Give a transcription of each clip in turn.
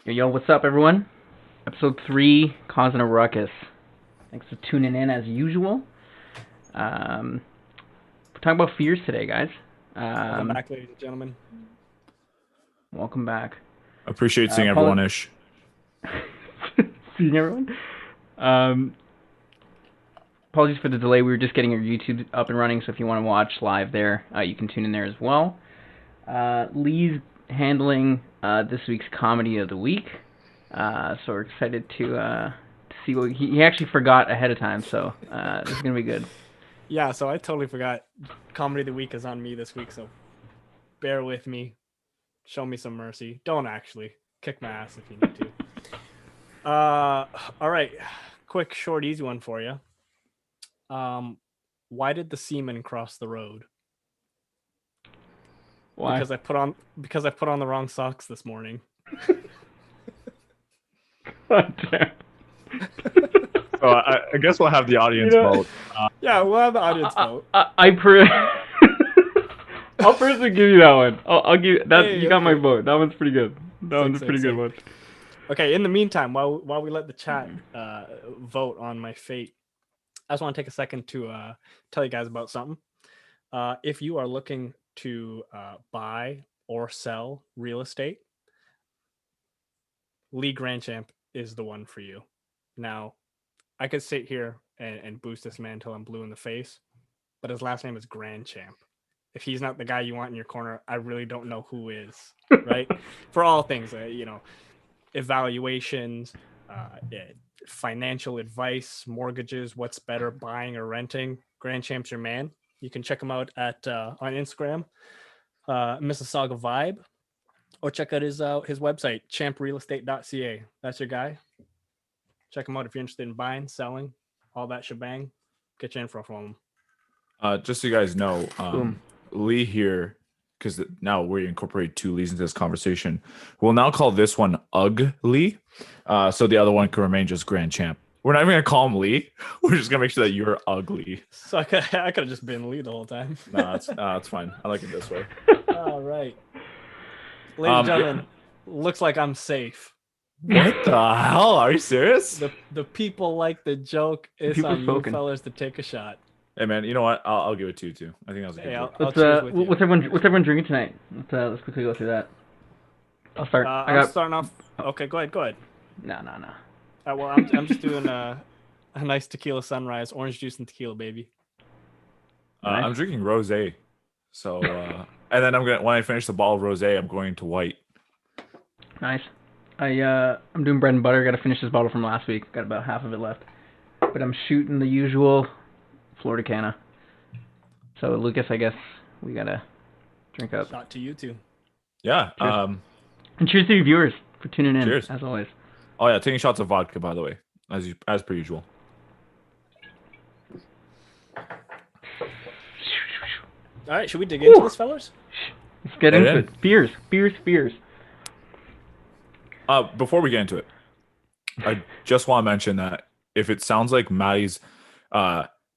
Yo, what's up, everyone? Episode 3, Causing a Ruckus. Thanks for tuning in as usual. We're talking about fears today, guys. Welcome Um, back, ladies and gentlemen. Welcome back. Appreciate seeing Apolo- everyone-ish. Seeing everyone? Um, Apologies for the delay. We were just getting our YouTube up and running, so if you want to watch live there, you can tune in there as well. Lee's handling this week's Comedy of the Week. So we're excited to see what he actually forgot ahead of time, so this is gonna be good. Yeah, so I totally forgot. Comedy of the week is on me this week, so bear with me. Show me some mercy. Don't actually kick my ass if you need to. All right, quick, short, easy one for you. Why did the seaman cross the road? Why? Because I put on the wrong socks this morning. God damn. So I guess we'll have the audience vote. Yeah, we'll have the audience vote. I'll personally give you that one. I'll give that. Hey, you got my okay. vote. That one's pretty good. That one's a Sick, pretty sick, good one. Okay, in the meantime, while we let the chat vote on my fate, I just want to take a second to tell you guys about something. If you are looking to buy or sell real estate, Lee Grandchamp is the one for you. Now, I could sit here and boost this man until I'm blue in the face, but his last name is Grandchamp. If he's not the guy you want in your corner, I really don't know who is, right? For all things, evaluations, financial advice, mortgages, what's better, buying or renting. Grandchamp's your man. You can check him out at on Instagram, Mississauga Vibe, or check out his website, champrealestate.ca. That's your guy. Check him out if you're interested in buying, selling, all that shebang. Get your info from him. Just so you guys know, Boom. Lee here, because now we incorporate two Lees into this conversation. We'll now call this one Ugly, so the other one can remain just Grand Champ. We're not even gonna call him Lee. We're just gonna make sure that you're ugly. So I could have just been Lee the whole time. No, it's fine. I like it this way. All right, ladies and gentlemen, looks like I'm safe. What the hell? Are you serious? The people like the joke. It's People on spoken. you fellas to take a shot. Hey man, you know what? I'll give it to you too. I think that was a good Hey, joke. I'll Let's choose with you. what's everyone drinking tonight? Let's quickly go through that. I'll start. I'm starting off. Okay, go ahead. No. Well, I'm just doing a nice tequila sunrise, orange juice and tequila, baby. Nice. I'm drinking rosé. So and then when I finish the bottle of rosé, I'm going to white. Nice. I'm doing bread and butter. Got to finish this bottle from last week. Got about half of it left, but I'm shooting the usual Florida Canna. So Lucas, I guess we gotta drink up. Shot to you too. Yeah. Cheers. And cheers to you viewers for tuning in. Cheers. As always. Oh yeah, taking shots of vodka, by the way, as per usual. All right, should we dig into this, fellas? Let's get Get into in. it. Fears. Before we get into it, I just want to mention that if it sounds like Maddie's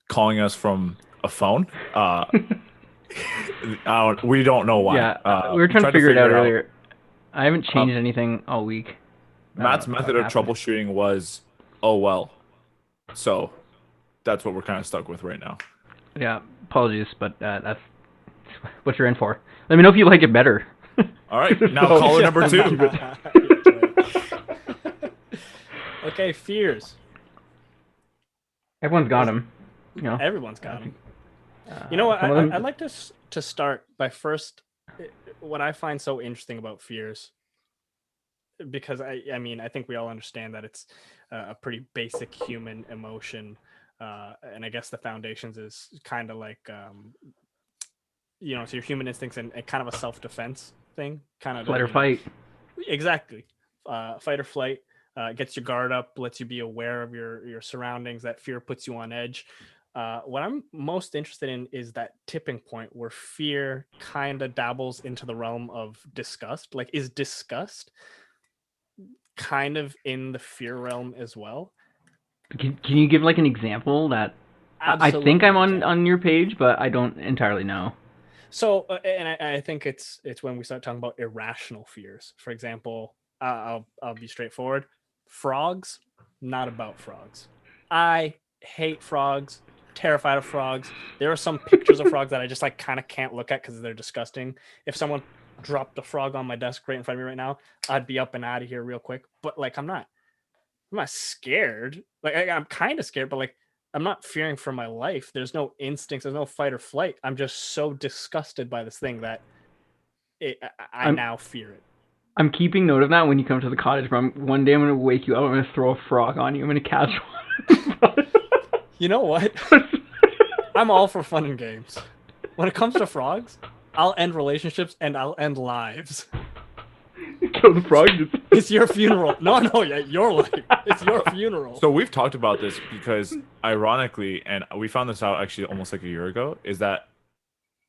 calling us from a phone, we don't know why. Yeah, we were trying to figure it out earlier. I haven't changed anything all week. Matt's method of troubleshooting was, oh well. So that's what we're kind of stuck with right now. Yeah, apologies, but that's what you're in for. Let me know if you like it better. All right, now caller number 2. Okay, fears. Everyone's got them. You know. Everyone's got them. You know what? I'd like to start by first what I find so interesting about fears, because I mean I think we all understand that it's a pretty basic human emotion, and I guess the foundations is kind of like so your human instincts and kind of a self-defense thing, kind of Flight or fight. Exactly, fight or flight. Gets your guard up, lets you be aware of your surroundings. That fear puts you on edge. What I'm most interested in is that tipping point where fear kind of dabbles into the realm of disgust. Like, is disgust kind of in the fear realm as well? Can you give like an example that I think I'm on your page, but I don't entirely know. So, and I think it's when we start talking about irrational fears. For example, I'll be straightforward. Frogs, not about frogs. I hate frogs. Terrified of frogs. There are some pictures of frogs that I just like kind of can't look at because they're disgusting. If someone dropped a frog on my desk right in front of me right now, I'd be up and out of here real quick. But like, I'm not scared. Like I'm kind of scared, but like I'm not fearing for my life. There's no instincts. There's no fight or flight. I'm just so disgusted by this thing that I now fear it. I'm keeping note of that when you come to the cottage. But one day I'm gonna wake you up. I'm gonna throw a frog on you. I'm gonna catch one. You know what? I'm all for fun and games. When it comes to frogs, I'll end relationships and I'll end lives. Kill the frog. It's your funeral. No, yeah, your life. It's your funeral. So we've talked about this because, ironically, and we found this out actually almost like a year ago, is that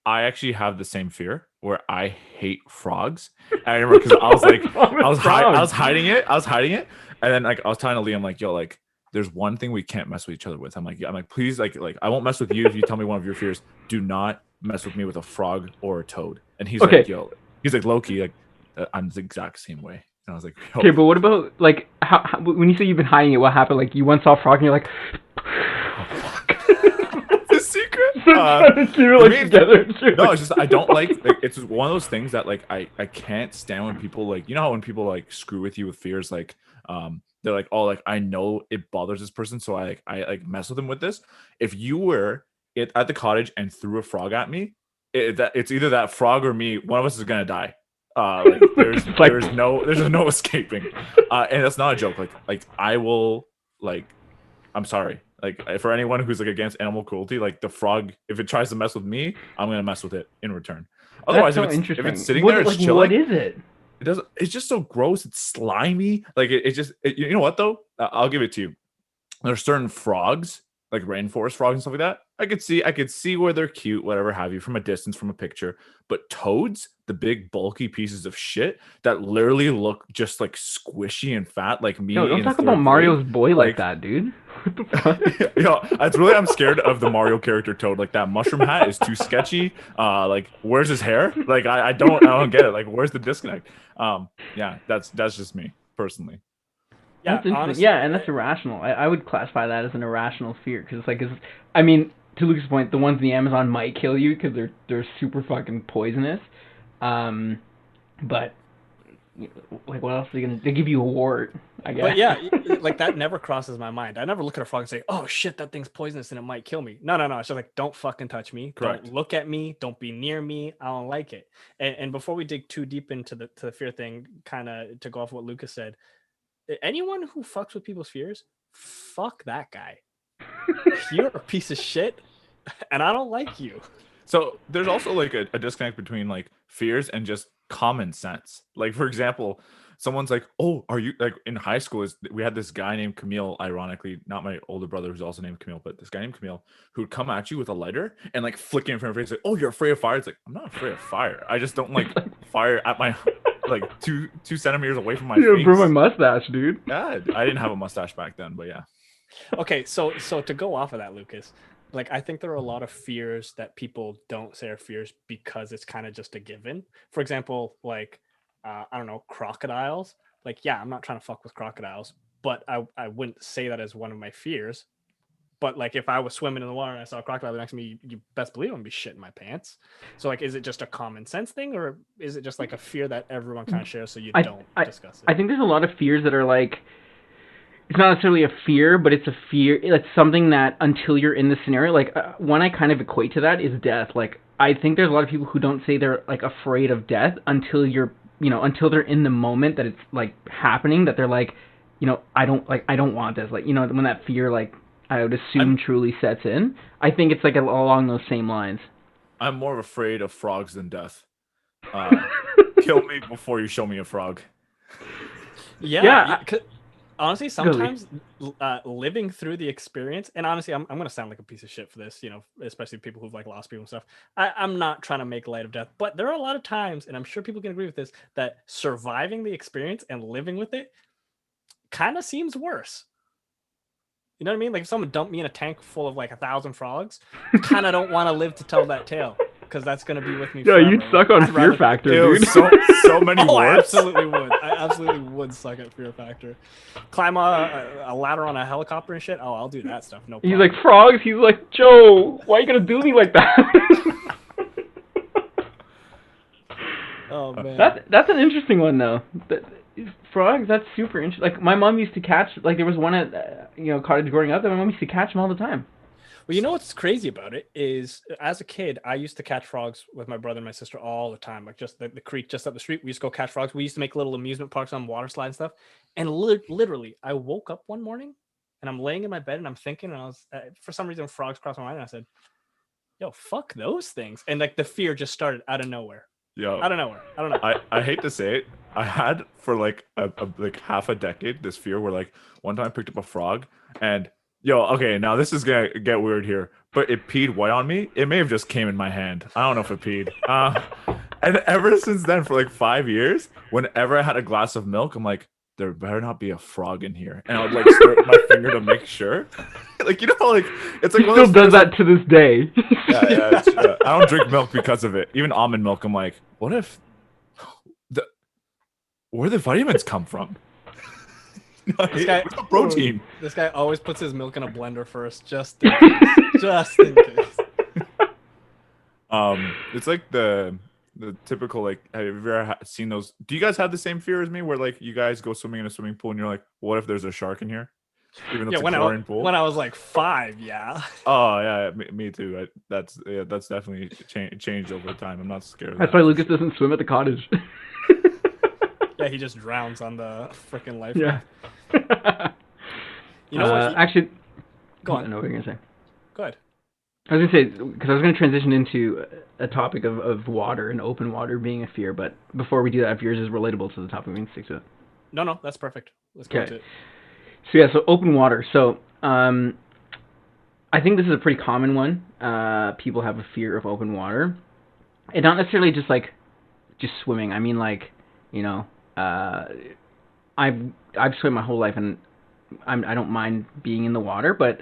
I actually have the same fear where I hate frogs. And I remember because I was like, I was hiding it, and then like I was telling Liam like, yo, like, there's one thing we can't mess with each other with. I'm like, please, like I won't mess with you if you tell me one of your fears. Do not mess with me with a frog or a toad. And he's like, yo, he's like, low-key, like, I'm the exact same way. And I was like, yo. Okay, but what about like how when you say you've been hiding it? What happened? Like you once saw a frog and you're like, oh, fuck. The secret. No, it's just I don't like it's one of those things that like I can't stand when people like, you know how when people like screw with you with fears, like they're like, oh, like I know it bothers this person, so I mess with them with this. If you were at the cottage and threw a frog at me, it's either that frog or me. One of us is gonna die. Like there's no escaping. And that's not a joke. Like I will like. I'm sorry. Like for anyone who's like against animal cruelty, like the frog, if it tries to mess with me, I'm gonna mess with it in return. Otherwise, so if it's sitting there, it's chilling. What is it? It doesn't. It's just so gross. It's slimy. Like you know what though? I'll give it to you. There's certain frogs, like rainforest frogs and stuff like that. I could see where they're cute, whatever have you, from a distance, from a picture. But toads, the big bulky pieces of shit that literally look just like squishy and fat, like me. No, don't talk about Mario's boy like that, dude. What the fuck? You know, I'm scared of the Mario character Toad. Like that mushroom hat is too sketchy. Like where's his hair? Like I don't get it. Like where's the disconnect? Yeah, that's just me personally. Yeah, that's honestly, yeah, and that's irrational. I would classify that as an irrational fear because it's like, I mean, to Luke's point, the ones in the Amazon might kill you because they're super fucking poisonous. But like, what else are they gonna? They give you a wart, I guess. But yeah, like that never crosses my mind. I never look at a frog and say, "Oh shit, that thing's poisonous and it might kill me." No. It's just like, don't fucking touch me. Correct. Don't look at me. Don't be near me. I don't like it. And before we dig too deep into the fear thing, kind of to go off what Lukasz said, anyone who fucks with people's fears, fuck that guy. You're a piece of shit, and I don't like you. So there's also like a disconnect between like fears and just common sense. Like for example, someone's like, "Oh, are you like in high school?" We had this guy named Camille, ironically, not my older brother who's also named Camille, but this guy named Camille who'd come at you with a lighter and like flick it in front of your face, like, "Oh, you're afraid of fire?" It's like, I'm not afraid of fire. I just don't like fire at my like two centimeters away from my face. You burn my mustache, dude. Yeah, I didn't have a mustache back then, but yeah. Okay, so to go off of that, Lukasz, like I think there are a lot of fears that people don't say are fears because it's kind of just a given. For example, like I don't know, crocodiles. Like, yeah, I'm not trying to fuck with crocodiles, but I wouldn't say that as one of my fears. But like if I was swimming in the water and I saw a crocodile next to me, you best believe I'm gonna be shitting my pants. So like, is it just a common sense thing, or is it just like a fear that everyone kind of shares, so you don't discuss it? I think there's a lot of fears that are like, it's not necessarily a fear, but it's a fear. It's something that until you're in the scenario, like one I kind of equate to that is death. Like I think there's a lot of people who don't say they're like afraid of death until until they're in the moment that it's like happening, that they're like, I don't want this. Like, when that fear, like I would assume truly sets in. I think it's like along those same lines. I'm more afraid of frogs than death. Kill me before you show me a frog. Yeah. Honestly, sometimes living through the experience, and honestly, I'm going to sound like a piece of shit for this, especially people who've like lost people and stuff. I'm not trying to make light of death, but there are a lot of times, and I'm sure people can agree with this, that surviving the experience and living with it kind of seems worse. You know what I mean? Like if someone dumped me in a tank full of like 1,000 frogs, I kind of don't want to live to tell that tale. because that's gonna be with me. Yo, you'd forever. suck on I'd Fear rather- Factor, Ew, dude. so many Oh, I words. absolutely would. I absolutely would suck at Fear Factor. Climb a ladder on a helicopter and shit. Oh, I'll do that stuff. No He's problem. like, frogs. He's like, Joe, why are you gonna do me like that? Oh man. That's an interesting one though. Frogs, that's super interesting. Like my mom used to catch, like there was one at cottage growing up that my mom used to catch them all the time. Well, you know what's crazy about it is, as a kid, I used to catch frogs with my brother and my sister all the time. Like just the creek just up the street, we used to go catch frogs. We used to make little amusement parks on water slide and stuff. And literally, I woke up one morning and I'm laying in my bed and I'm thinking, and I was for some reason frogs crossed my mind, and I said, "Yo, fuck those things!" And like the fear just started out of nowhere. Yo, Out of nowhere. I don't know. I hate to say it. I had for like like half a decade this fear where like one time I picked up a frog and okay, now this is gonna get weird here, but it peed white on me. It may have just came in my hand. I don't know if it peed. And ever since then, for like 5 years, whenever I had a glass of milk, I'm like, there better not be a frog in here, and I would like stir my finger to make sure. Like like it's like He still does that to this day. yeah. I don't drink milk because of it. Even almond milk, I'm like, what if where the vitamins come from? This guy, Where's the protein? This guy always puts his milk in a blender first, just in case. Just in case. It's like the typical, like, have you ever seen those? Do you guys have the same fear as me, where like you guys go swimming in a swimming pool and you're like, what if there's a shark in here? Even though it's a chlorine pool. When I was like 5, yeah. Oh yeah, me too. That's definitely changed over time. I'm not scared of That's that. why Lukasz doesn't swim at the cottage. Yeah, he just drowns on the freaking life. Yeah. You know what? Actually, Go on. I know what you're gonna say. Go ahead. I was gonna say, because I was gonna transition into a topic of water and open water being a fear, but before we do that, if yours is relatable to the topic, we can stick to it. No, that's perfect. Let's go into it. So yeah, so open water. So I think this is a pretty common one. People have a fear of open water, and not necessarily just swimming. I mean, like, I've swam my whole life, and I don't mind being in the water, but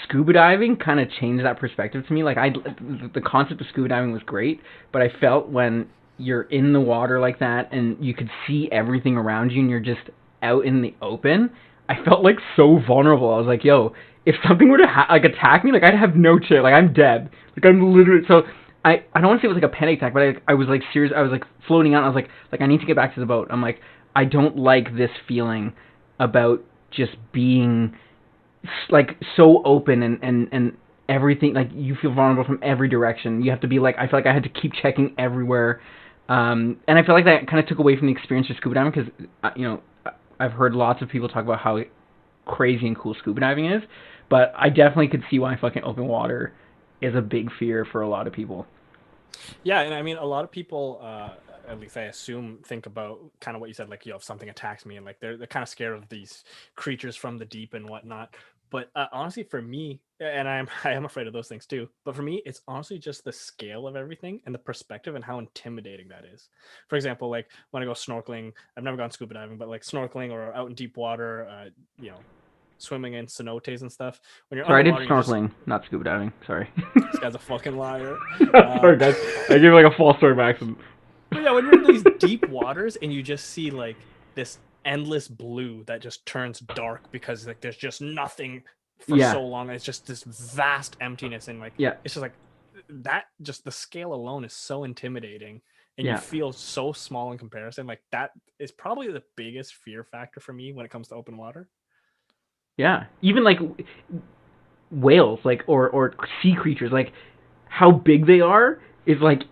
scuba diving kind of changed that perspective to me. Like, the concept of scuba diving was great, but I felt when you're in the water like that and you could see everything around you and you're just out in the open, I felt like so vulnerable. I was like, yo, if something were to attack me, like, I'd have no chance. Like, I'm dead. Like, I'm literally so. I don't want to say it was like a panic attack, but I was like serious. I was like floating out. And I was like I need to get back to the boat. I'm like, I don't like this feeling about just being like so open and everything. Like, you feel vulnerable from every direction. You have to be like, I feel like I had to keep checking everywhere. And I feel like that kind of took away from the experience of scuba diving because I've heard lots of people talk about how crazy and cool scuba diving is, but I definitely could see why fucking open water is a big fear for a lot of people. Yeah, and I mean, a lot of people, at least I assume, think about kind of what you said, like, if something attacks me, and like they're kind of scared of these creatures from the deep and whatnot. But honestly, for me, and I am afraid of those things too, but for me, it's honestly just the scale of everything and the perspective and how intimidating that is. For example, like when I go snorkeling, I've never gone scuba diving, but like snorkeling or out in deep water, swimming in cenotes and stuff. When you're Sorry, I did underwater, snorkeling, not scuba diving. Sorry. this guy's a fucking liar. Sorry, guys. I gave like a false start by accident. But yeah, when you're in these deep waters and you just see like this endless blue that just turns dark because like there's just nothing for so long, and it's just this vast emptiness, and like it's just like that. Just the scale alone is so intimidating, and you feel so small in comparison. Like, that is probably the biggest fear factor for me when it comes to open water. Yeah, even like whales, like or sea creatures, like how big they are is like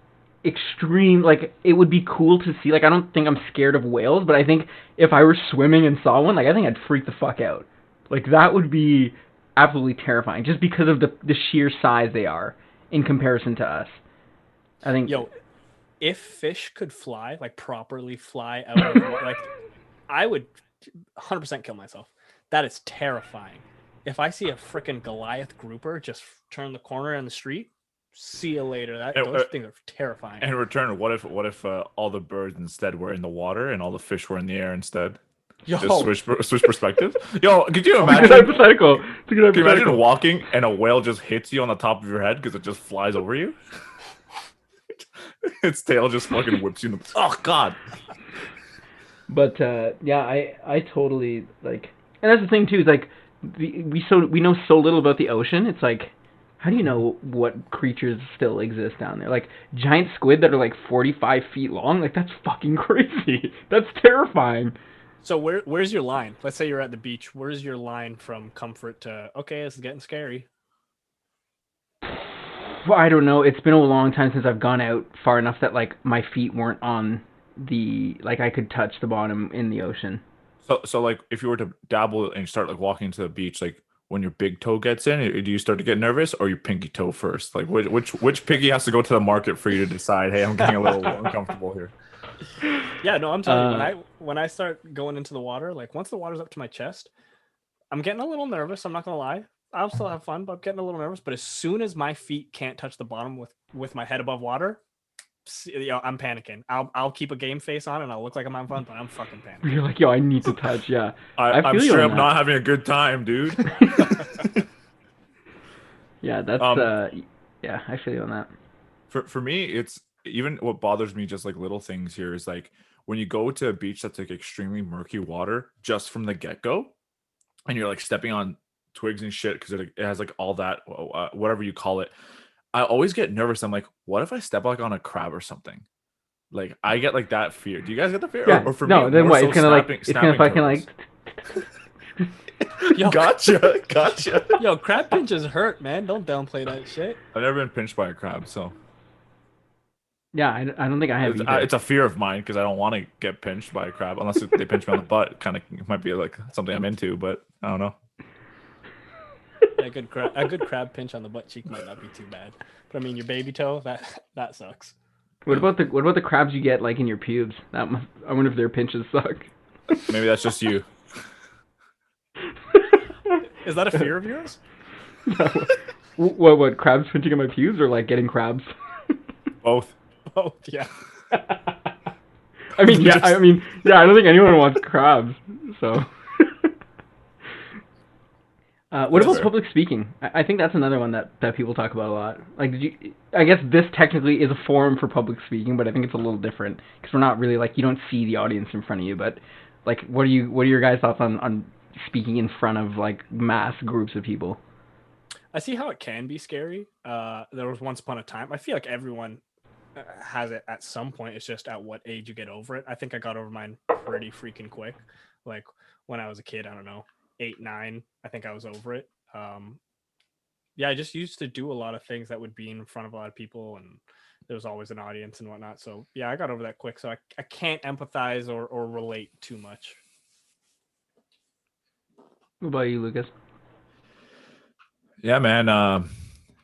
extreme. Like, it would be cool to see. Like, I don't think I'm scared of whales, but I think if I were swimming and saw one, like, I think I'd freak the fuck out. Like, that would be absolutely terrifying, just because of the sheer size they are in comparison to us. I think. Yo, if fish could fly, like properly fly out of like, I would 100% kill myself. That is terrifying. If I see a freaking Goliath grouper just turn the corner in the street, see you later. Those things are terrifying. And in return, what if all the birds instead were in the water and all the fish were in the air instead? Yo. Just switch perspectives. Yo, could you imagine? It's a good hypothetical. Can you imagine walking and a whale just hits you on the top of your head because it just flies over you? Its tail just fucking whips you in the. Oh God. But yeah, I totally like, and that's the thing too. Is like we know so little about the ocean. It's like, how do you know what creatures still exist down there? Like giant squid that are like 45 feet long. Like that's fucking crazy. That's terrifying. So where's your line? Let's say you're at the beach. Where's your line from comfort to okay, this is getting scary? Well, I don't know. It's been a long time since I've gone out far enough that like my feet weren't on the like I could touch the bottom in the ocean. So like if you were to dabble and start like walking to the beach, like when your big toe gets in, do you start to get nervous or your pinky toe first? Like which piggy has to go to the market for you to decide, hey, I'm getting a little uncomfortable here. Yeah, no, I'm telling you, when I start going into the water, like once the water's up to my chest, I'm getting a little nervous. I'm not gonna lie. I'll still have fun, but I'm getting a little nervous. But as soon as my feet can't touch the bottom with my head above water, I'm panicking. I'll keep a game face on and I'll look like I'm having fun, but I'm fucking panicking. You're like, yo, I need to touch. Yeah, I I'm feel you straight on up that. not having a good time, dude. Yeah, that's yeah, I feel you on that. For me, it's even what bothers me, just like little things here, is like when you go to a beach that's like extremely murky water just from the get-go, and you're like stepping on twigs and shit because it has like all that whatever you call it. I always get nervous. I'm like, what if I step like on a crab or something? Like I get like that fear. Do you guys get the fear? Yeah, Or for no, me, then more what? so It's gonna like, it's gonna fucking turtles. Yo, Gotcha. yo, crab pinches hurt, man. Don't downplay that shit. I've never been pinched by a crab, so Yeah, I don't think I have either. it's a fear of mine because I don't want to get pinched by a crab unless they pinch me on the butt. Kind of might be like something I'm into, but I don't know. Yeah, a good crab pinch on the butt cheek might not be too bad. But I mean, your baby toe, that sucks. What about the crabs you get like in your pubes? That must, I wonder if their pinches suck. Maybe that's just you. Is that a fear of yours? What crabs pinching on my pubes or like getting crabs? Both. Oh yeah. I mean, yeah. I don't think anyone wants crabs. So. What about public speaking? I think that's another one that people talk about a lot. Like, I guess this technically is a forum for public speaking, but I think it's a little different because we're not really like, you don't see the audience in front of you. But like, what are your guys' thoughts on speaking in front of like mass groups of people? I see how it can be scary. There was once upon a time. I feel like everyone has it at some point. It's just at what age you get over it. I think I got over mine pretty freaking quick. Like when I was a kid, I don't know, 8, 9. I think I was over it. Yeah, I just used to do a lot of things that would be in front of a lot of people, and there was always an audience and whatnot. So yeah, I got over that quick. So I can't empathize or relate too much. What about you, Lucas? Yeah, man. I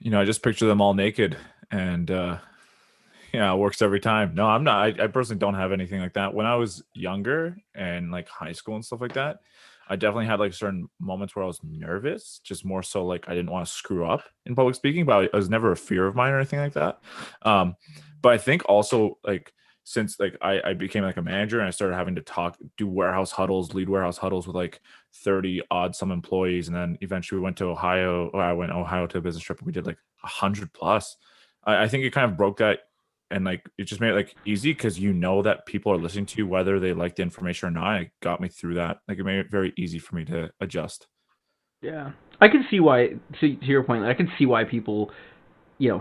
just picture them all naked, and yeah, it works every time. No, I'm not. I personally don't have anything like that. When I was younger and like high school and stuff like that, I definitely had like certain moments where I was nervous, just more so like I didn't want to screw up in public speaking, but it was never a fear of mine or anything like that. But I think also like since like I became like a manager and I started having to do warehouse huddles, lead warehouse huddles with like 30 odd some employees, and then eventually we went to Ohio, or I went to Ohio to a business trip and we did like 100 plus. I think it kind of broke that, and like it just made it like easy because you know that people are listening to you whether they like the information or not. It got me through that. Like it made it very easy for me to adjust. Yeah, I can see why. To your point, I can see why people,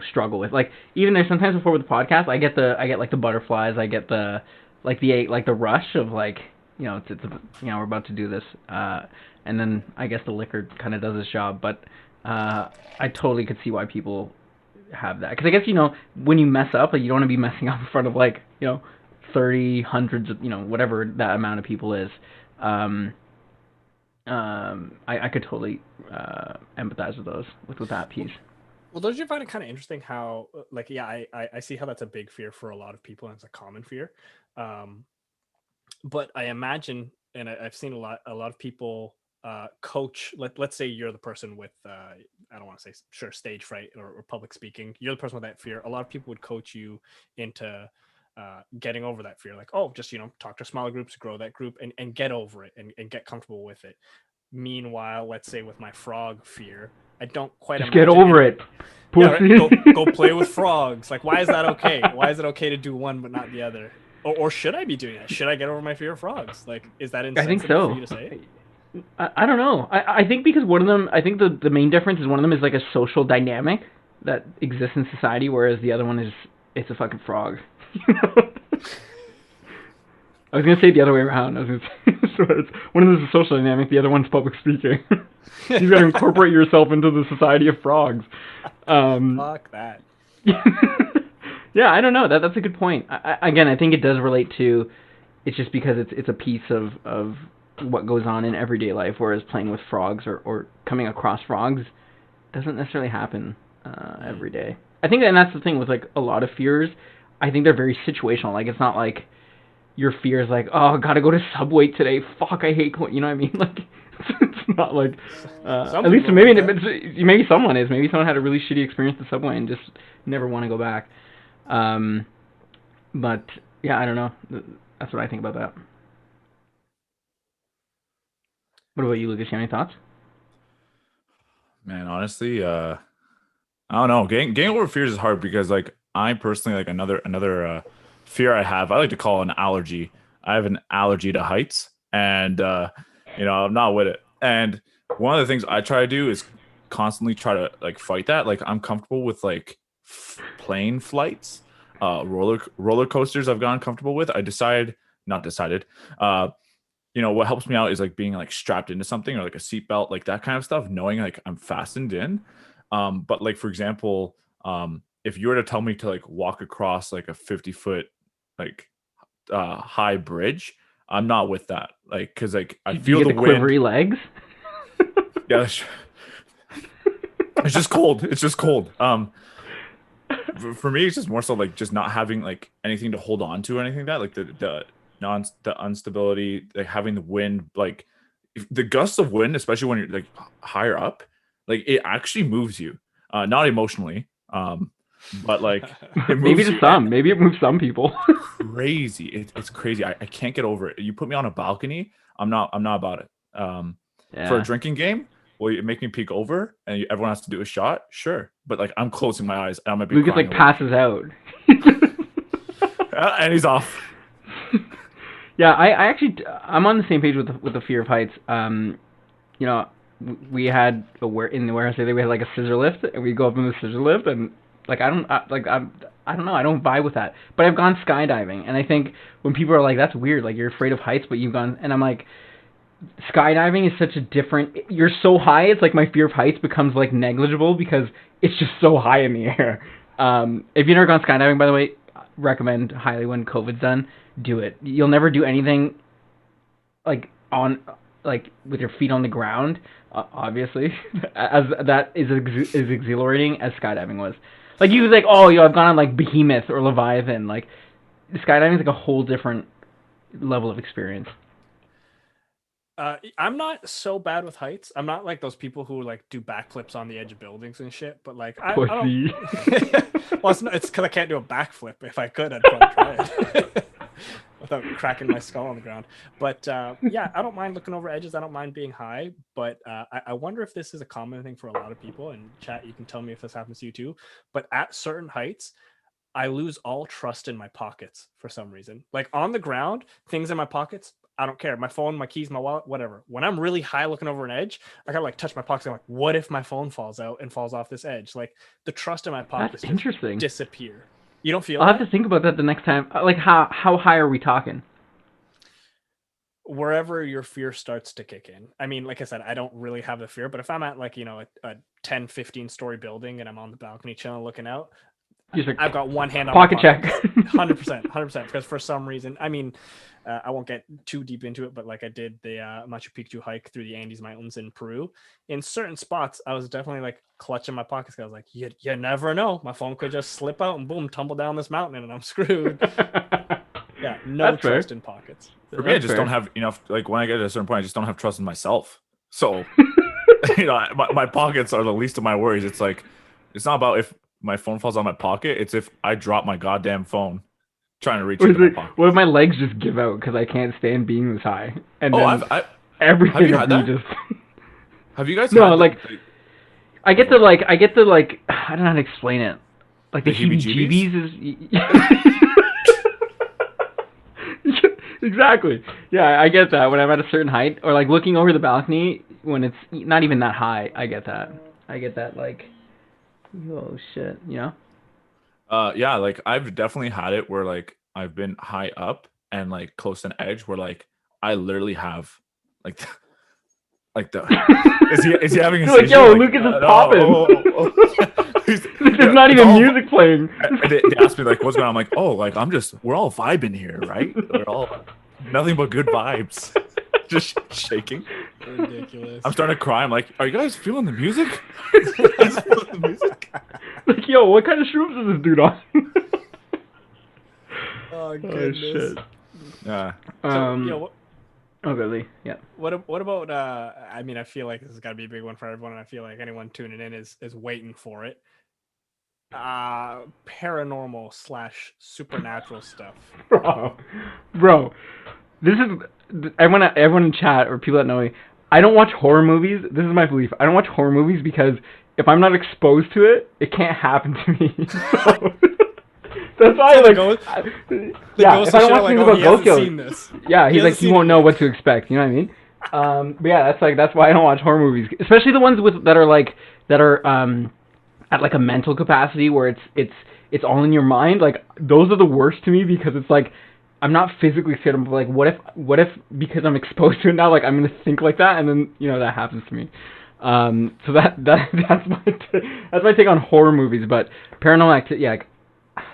struggle with like even there's sometimes before with the podcast, I get like the butterflies, I get the rush of like it's we're about to do this, and then I guess the liquor kind of does its job, but I totally could see why people have that because I guess when you mess up, like you don't want to be messing up in front of like 30 hundreds of whatever that amount of people is. I could totally empathize with that piece. Well, don't you find it kind of interesting how like yeah, I see how that's a big fear for a lot of people and it's a common fear, but I imagine, and I've seen a lot of people coach. Let's say you're the person with I don't want to say stage fright or public speaking. You're the person with that fear. A lot of people would coach you into getting over that fear, like, oh, just talk to smaller groups, grow that group, and get over it and get comfortable with it. Meanwhile, let's say with my frog fear, I don't quite Just get imagine over it. Yeah, right? Pussy. Go play with frogs. Like, why is that okay? Why is it okay to do one but not the other? Or should I be doing that? Should I get over my fear of frogs? Like, is that I think insensitive so. for you to say? I don't know. I think because one of them, I think the main difference is one of them is like a social dynamic that exists in society, whereas the other one is it's a fucking frog. You know? I was gonna say the other way around. I was gonna say so one of them is a social dynamic, the other one's public speaking. You gotta incorporate yourself into the society of frogs. Fuck that. Yeah, I don't know. That's a good point. Again, I think it does relate to. It's just because it's a piece of what goes on in everyday life, whereas playing with frogs or coming across frogs doesn't necessarily happen every day. I think, and that's the thing with like a lot of fears. I think they're very situational. Like, it's not like your fear is like, oh, gotta go to Subway today. Fuck, I hate going. You know what I mean? Like, it's not like. At least maybe maybe someone is. Maybe someone had a really shitty experience at Subway and just never want to go back. But yeah, I don't know. That's what I think about that. What about you, Lucas? You have any thoughts? Man, honestly, I don't know. Getting over fears is hard because like I personally like another fear I have. I like to call an allergy. I have an allergy to heights, and I'm not with it. And one of the things I try to do is constantly try to like fight that. Like I'm comfortable with like plane flights, roller coasters. I've gotten comfortable with. Not decided. What helps me out is like being like strapped into something or like a seatbelt, like that kind of stuff, knowing like I'm fastened in. But like, for example, if you were to tell me to like walk across like a 50-foot like high bridge, I'm not with that. Like, cause like I feel you the get the wind. quivery legs. Yeah, it's just cold. It's just cold. For me, it's just more so like just not having like anything to hold on to or anything like that. Like the instability, like having the wind, like the gusts of wind, especially when you're like higher up, like it actually moves you. Not emotionally, but like it moves Maybe to you some. Maybe it moves some people. crazy. It's crazy. I can't get over it. You put me on a balcony, I'm not about it. For a drinking game, will you make me peek over and everyone has to do a shot? Sure, but like I'm closing my eyes and I'm gonna be Lucas like passes out. and he's off. Yeah, I'm on the same page with the fear of heights. We had in the warehouse today we had like a scissor lift, and we go up in the scissor lift, and like I don't know, I don't vibe with that. But I've gone skydiving, and I think when people are like, that's weird, like you're afraid of heights, but you've gone, and I'm like, skydiving is such a different. You're so high, it's like my fear of heights becomes like negligible because it's just so high in the air. If you've never gone skydiving, by the way, recommend highly when COVID's done. Do it. You'll never do anything like with your feet on the ground, obviously, as that is as exhilarating as skydiving was. Like you was like, oh, I've gone on like Behemoth or Leviathan. Like skydiving is like a whole different level of experience. I'm not so bad with heights. I'm not like those people who like do backflips on the edge of buildings and shit. But like, I don't. Well, it's because I can't do a backflip. If I could, I'd probably try it without cracking my skull on the ground. But yeah, I don't mind looking over edges. I don't mind being high. But I wonder if this is a common thing for a lot of people. And chat, you can tell me if this happens to you too. But at certain heights, I lose all trust in my pockets for some reason. Like on the ground, things in my pockets, I don't care. My phone, my keys, my wallet, whatever. When I'm really high looking over an edge, I gotta like touch my pockets. I'm like, what if my phone falls out and falls off this edge? Like the trust in my pockets just disappear. You don't feel I'll have to think about that the next time. Like how high are we talking? Wherever your fear starts to kick in. I mean, like I said, I don't really have the fear, but if I'm at like, a 10, 15 story building and I'm on the balcony chilling looking out, I've got one hand on pocket my check. 100%. Because for some reason, I mean, I won't get too deep into it, but like I did the Machu Picchu hike through the Andes Mountains in Peru. In certain spots, I was definitely like clutching my pockets. I was like, you never know. My phone could just slip out and boom, tumble down this mountain and I'm screwed. Yeah, no That's trust fair. in pockets. For me, I just don't have enough. Like when I get to a certain point, I just don't have trust in myself. So, my pockets are the least of my worries. It's like, it's not about if my phone falls out of my pocket. It's if I drop my goddamn phone trying to reach into my pocket. What if my legs just give out because I can't stand being this high? And then everything have you had that? just. Have you guys? No, like I get the like I don't know how to explain it. Like the heebie-jeebies is exactly. Yeah, I get that when I'm at a certain height or like looking over the balcony when it's not even that high. I get that. Like, oh shit, you know? Yeah, like I've definitely had it where like I've been high up and like close to an edge where like I literally have like like the is he having a You're like, seizure? yo, Like, Lucas is no, popping. There's not even music playing. They asked me like what's going on. I'm like, oh, like we're all vibing here, right? We're all nothing but good vibes. Just shaking. Ridiculous. I'm starting to cry. I'm like, are you guys feeling the music? Like, yo, what kind of shrooms is this dude on? Oh goodness. Oh shit. Yeah. Okay, Lee. Yeah. What about I mean, I feel like this has got to be a big one for everyone, and I feel like anyone tuning in is waiting for it. Paranormal / supernatural stuff. Bro, this is everyone in chat or people that know me. I don't watch horror movies. This is my belief. I don't watch horror movies because if I'm not exposed to it, it can't happen to me. So, that's why, like, if I don't watch things about ghosts, yeah, he's like, he won't know what to expect. You know what I mean? But yeah, that's why I don't watch horror movies, especially the ones that are at like a mental capacity where it's all in your mind. Like those are the worst to me because it's like I'm not physically scared. I'm like, what if because I'm exposed to it now, like I'm gonna think like that, and then that happens to me. So that's my take on horror movies. But paranormal activity,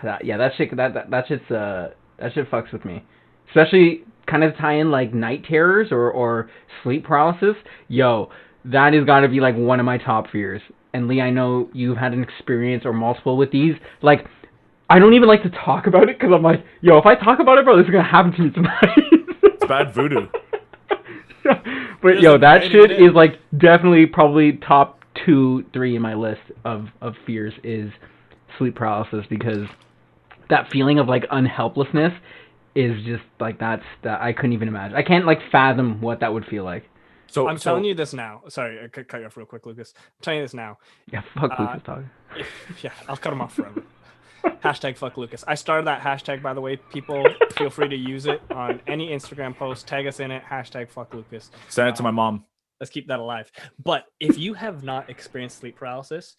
that shit fucks with me, especially kind of tie in like night terrors or sleep paralysis. Yo, that has got to be like one of my top fears. And Lee, I know you've had an experience or multiple with these. Like, I don't even like to talk about it because I'm like, yo, if I talk about it, bro, this is gonna happen to me tonight. It's bad voodoo. But yo, that shit is like definitely probably top 2, 3 in my list of fears is sleep paralysis, because that feeling of like unhelplessness is just like that I couldn't even imagine. I can't like fathom what that would feel like. So I'm telling you this now. Sorry, I cut you off real quick, Lucas. I'm telling you this now. Yeah, fuck Lucas talking. Yeah, I'll cut him off forever. Hashtag fuck Lucas. I started that hashtag, by the way. People feel free to use it on any Instagram post. Tag us in it. Hashtag fuck Lucas. Send it to my mom. Let's keep that alive. But if you have not experienced sleep paralysis,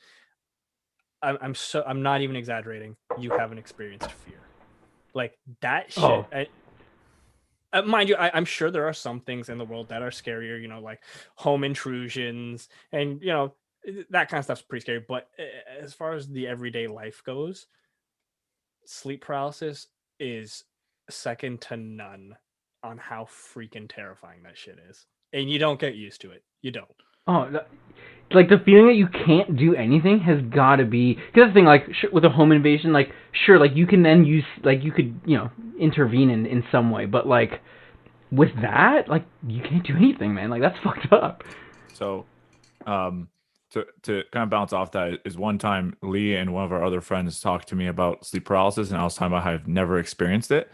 I'm not even exaggerating. You haven't experienced fear. Like that shit. Oh. Mind you, I'm sure there are some things in the world that are scarier, like home intrusions and, that kind of stuff's pretty scary. But as far as the everyday life goes, sleep paralysis is second to none on how freaking terrifying that shit is. And you don't get used to it. You don't. Oh, like the feeling that you can't do anything has got to be, because that's the thing, like with a home invasion, like sure, like you can then use, like you could, intervene in some way, but like with that, like you can't do anything, man. Like that's fucked up. So, to kind of bounce off that is one time Lee and one of our other friends talked to me about sleep paralysis, and I was talking about how I've never experienced it,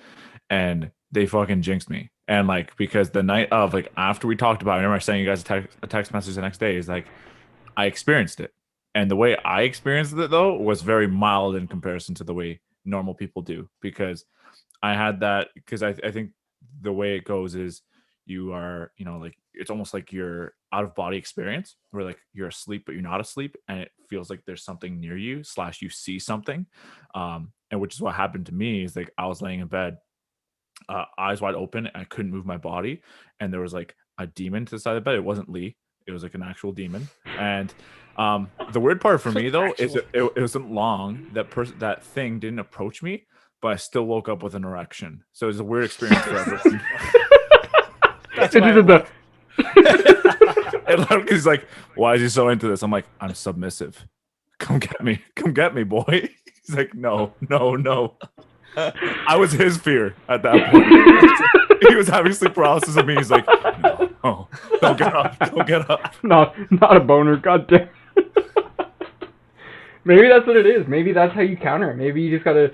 and they fucking jinxed me. And like, because the night of, like, after we talked about it, I remember sending you guys a text message the next day, is like, I experienced it. And the way I experienced it, though, was very mild in comparison to the way normal people do. Because I had that, because I think the way it goes is you are, like, it's almost like your out of body experience where like you're asleep, but you're not asleep. And it feels like there's something near you / you see something. And which is what happened to me is like, I was laying in bed, eyes wide open. I couldn't move my body. And there was like a demon to the side of the bed. It wasn't Lee. It was like an actual demon. And the weird part for me though is it wasn't long. That thing didn't approach me, but I still woke up with an erection. So it was a weird experience for everyone. That's And he's like, why is he so into this? I'm like, I'm submissive. Come get me, boy. He's like, no. I was his fear at that point. He was having sleep paralysis of me. He's like, no, don't get up. Not a boner, goddamn. Maybe that's what it is. Maybe that's how you counter it. Maybe you just gotta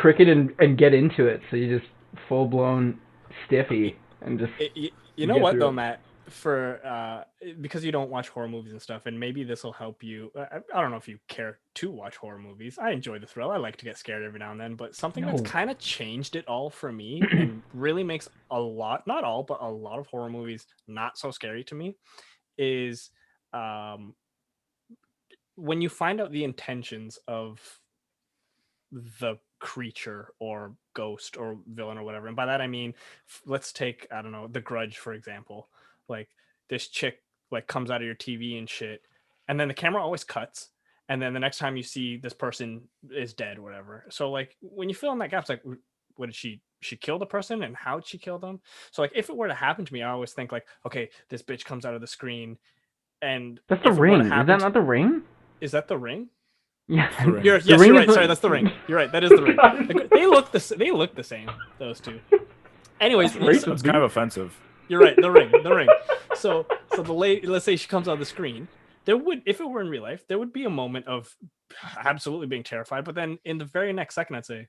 trick it and get into it. So you just full blown stiffy and just. You know what though, Matt? because you don't watch horror movies and stuff, and maybe this will help you. I don't know if you care to watch horror movies. I enjoy the thrill. I like to get scared every now and then, but something that's No. kind of changed it all for me and really makes a lot, not all, but a lot of horror movies not so scary to me is when you find out the intentions of the creature or ghost or villain or whatever. And by that I mean, let's take, I don't know, The Grudge for example. Like this chick like comes out of your TV and shit, and then the camera always cuts, and then the next time you see this person is dead or whatever. So like when you fill in that gap, it's like, what did she kill the person, and how did she kill them? So like if it were to happen to me, I always think like, okay, this bitch comes out of the screen, and That's The Ring. Is that not The Ring? Is that The Ring? Yeah. Yes, you're right. Sorry, that's The Ring. You're right. That is The Ring. They look the same. Those two. Anyways, it's kind of offensive. You're right. The Ring. So the lady, let's say she comes on the screen. There would, if it were in real life, there would be a moment of absolutely being terrified. But then in the very next second, I'd say,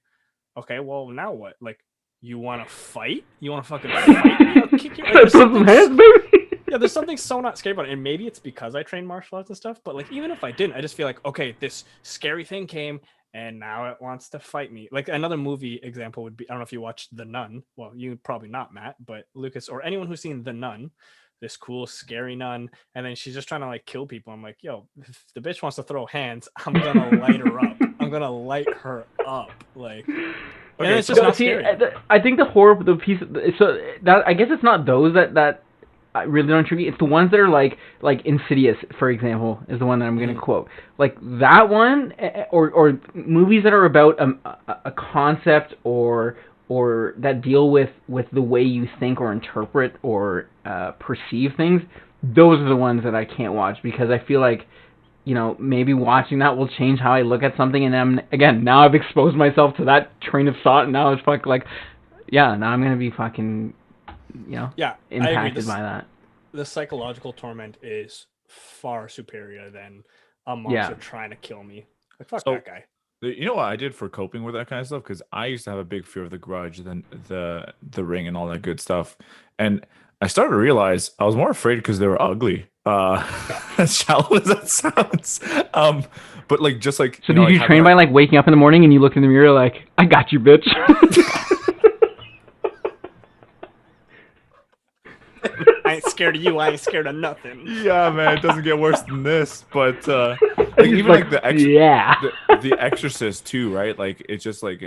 okay, well now what? Like, you want to fight? You want to fucking fight me? I'll kick your hands, baby. Yeah, there's something so not scary about it, and maybe it's because I train martial arts and stuff. But like, even if I didn't, I just feel like, okay, this scary thing came, and now it wants to fight me. Like another movie example would be, I don't know if you watched The Nun. Well, you probably not, Matt, but Lucas or anyone who's seen The Nun, this cool scary nun, and then she's just trying to like kill people. I'm like, yo, if the bitch wants to throw hands, I'm gonna light her up. I'm gonna light her up, like. Okay, and it's just not scary. I think the horror, the piece, so that I guess it's not those that really don't intrigue me. It's the ones that are like Insidious, for example, is the one that I'm going to quote. Like that one, or movies that are about a concept or that deal with the way you think or interpret or perceive things. Those are the ones that I can't watch because I feel like, you know, maybe watching that will change how I look at something, and now I've exposed myself to that train of thought, and now it's fucking like, yeah, now I'm gonna be fucking, you know, impacted by that. The psychological torment is far superior than a monster trying to kill me. Like, fuck that guy. You know what I did for coping with that kind of stuff? Because I used to have a big fear of The Grudge, than the Ring, and all that good stuff. And I started to realize I was more afraid because they were ugly. As shallow as that sounds. But like, just like. So did you train by like waking up in the morning and you look in the mirror like, I got you, bitch. I ain't scared of you. I ain't scared of nothing. Yeah, man, it doesn't get worse than this. But like even like the Exorcist too, right? Like it's just like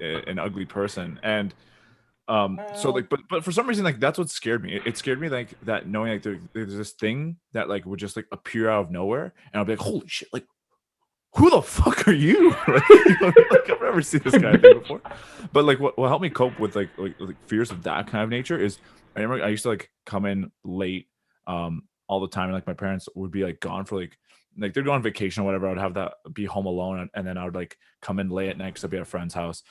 an ugly person, and so like, but for some reason, like that's what scared me. It scared me like that, knowing like there's this thing that like would just like appear out of nowhere, and I'll be like, holy shit, like who the fuck are you? Like, like I've never seen this kind of thing before. But like what helped me cope with like fears of that kind of nature is, I remember I used to like come in late all the time, and like my parents would be like gone for like they'd go on vacation or whatever. I would have that be home alone, and then I would like come in late at night because I'd be at a friend's house.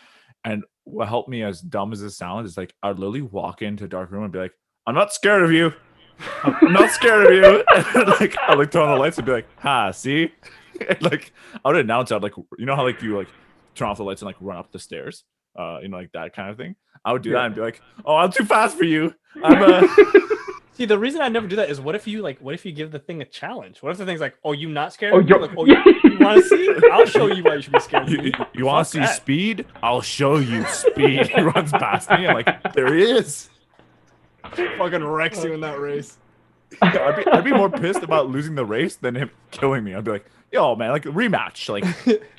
And what helped me, as dumb as it sounds, is like I'd literally walk into a dark room and be like, I'm not scared of you. I'm not scared of you. And like I'd like turn on the lights and be like, ha, see? And like I would announce out, like, you know how like you like turn off the lights and like run up the stairs, you know, like that kind of thing. I would do that and be like, oh, I'm too fast for you. See, the reason I never do that is what if you give the thing a challenge? What if the thing's like, oh, you not scared? Oh, like, oh, you want to see? I'll show you why you should be scared. You want to see speed? I'll show you speed. He runs past me. I'm like, there he is. Fucking wrecks you in that race. Yeah, I'd be more pissed about losing the race than him killing me. I'd be like, yo, man, like rematch, like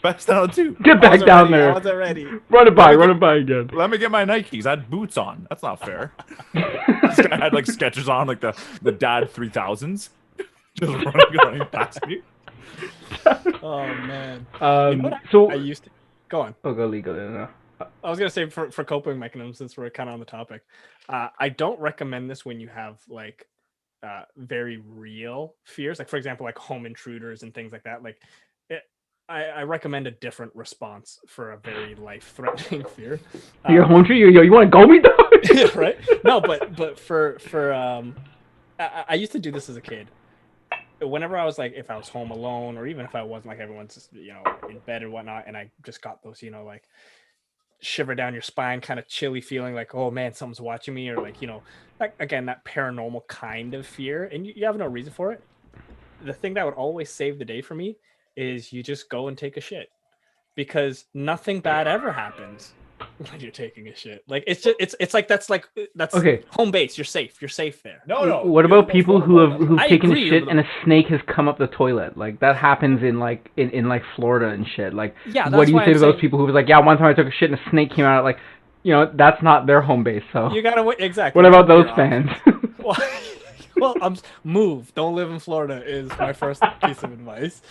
best out of two. Get back down there. I wasn't ready. Run it by again. Let me get my Nikes. I had boots on. That's not fair. This guy had like Skechers on, like the dad 3000s, just running past me. Oh man. You know so I used to go on. Oh, go legal. No. I was gonna say for coping mechanisms, since we're kind of on the topic, I don't recommend this when you have like very real fears, like for example like home intruders and things like that. Like I recommend a different response for a very life-threatening fear. You're home intruder, you want to go me, dog? Right? No, but for I used to do this as a kid. Whenever I was like, if I was home alone, or even if I wasn't, like everyone's just, you know, in bed and whatnot, and I just got those, you know, like shiver down your spine, kind of chilly feeling like, oh man, someone's watching me, or like, like, again, that paranormal kind of fear, and you have no reason for it. The thing that would always save the day for me is you just go and take a shit, because nothing bad ever happens when you're taking a shit. Like, it's just it's like that's Okay. home base. You're safe there. No. What about people who've I taken a agree, shit but- and a snake has come up the toilet? Like that happens in like in like Florida and shit. Like, Yeah, what that's do you why say I'm to those saying- people who was like, yeah, one time I took a shit and a snake came out? Like, that's not their home base. So You gotta wait. Exactly. what You about gotta those weigh your fans? options. Well, move. Don't live in Florida is my first piece of advice.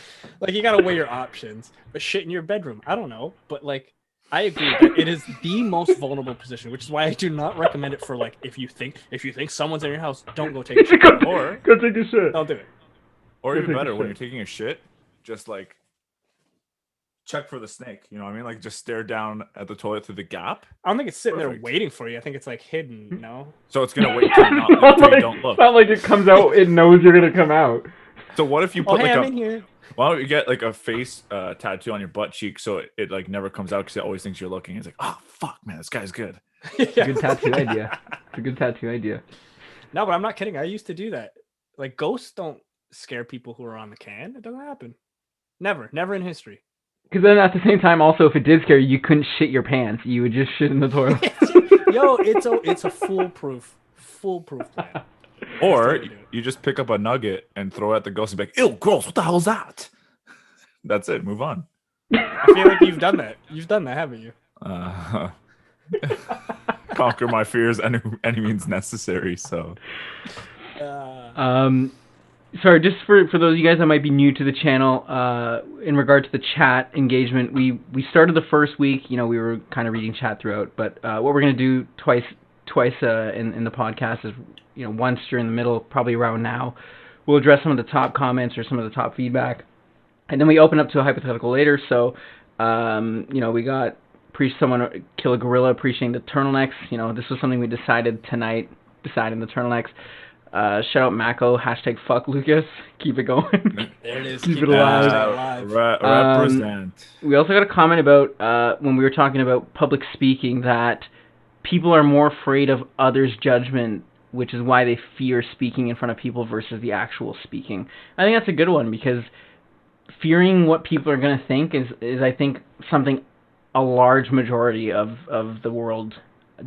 Like, you gotta weigh your options. But shit in your bedroom, I don't know. But like, I agree that it is the most vulnerable position, which is why I do not recommend it for like if you think someone's in your house, don't go take a shit. Or Go take a shit. Don't do it. or Go even take a better, when shit. you're taking a shit, just like check for the snake. You know what I mean? Like just stare down at the toilet through the gap. I don't think it's sitting there Perfect. waiting for you. I think it's like hidden. No. So it's gonna wait till you don't look. It's not like it comes out. It knows you're gonna come out. So what if you Oh, put hey, like I'm a in here. why don't you get like a face tattoo on your butt cheek so it like never comes out because it always thinks you're looking. It's like, oh fuck, man, this guy's good. It's a good tattoo idea. It's a good tattoo idea. No, but I'm not kidding. I used to do that. Like, ghosts don't scare people who are on the can. It doesn't happen. Never in history. Because then at the same time, also, if it did scare you, you couldn't shit your pants. You would just shit in the toilet. Yo, it's a foolproof plan. Or That's the way to do it. you just pick up a nugget and throw it at the ghost and be like, ew, gross, what the hell is that? That's it. Move on. I feel like you've done that. You've done that, haven't you? Conquer my fears any means necessary. So Sorry, just for those of you guys that might be new to the channel, in regard to the chat engagement, we started the first week, we were kind of reading chat throughout, but what we're going to do twice in the podcast is, once during the middle, probably around now, we'll address some of the top comments or some of the top feedback, and then we open up to a hypothetical later. So, we got someone kill a gorilla appreciating the turtlenecks. This was something we decided tonight, deciding the turtlenecks. Shout out Mako, #fuck Lukasz. Keep it going. There it is. Keep it alive. Represent. We also got a comment about when we were talking about public speaking, that people are more afraid of others' judgment, which is why they fear speaking in front of people versus the actual speaking. I think that's a good one, because fearing what people are going to think is I think something a large majority of the world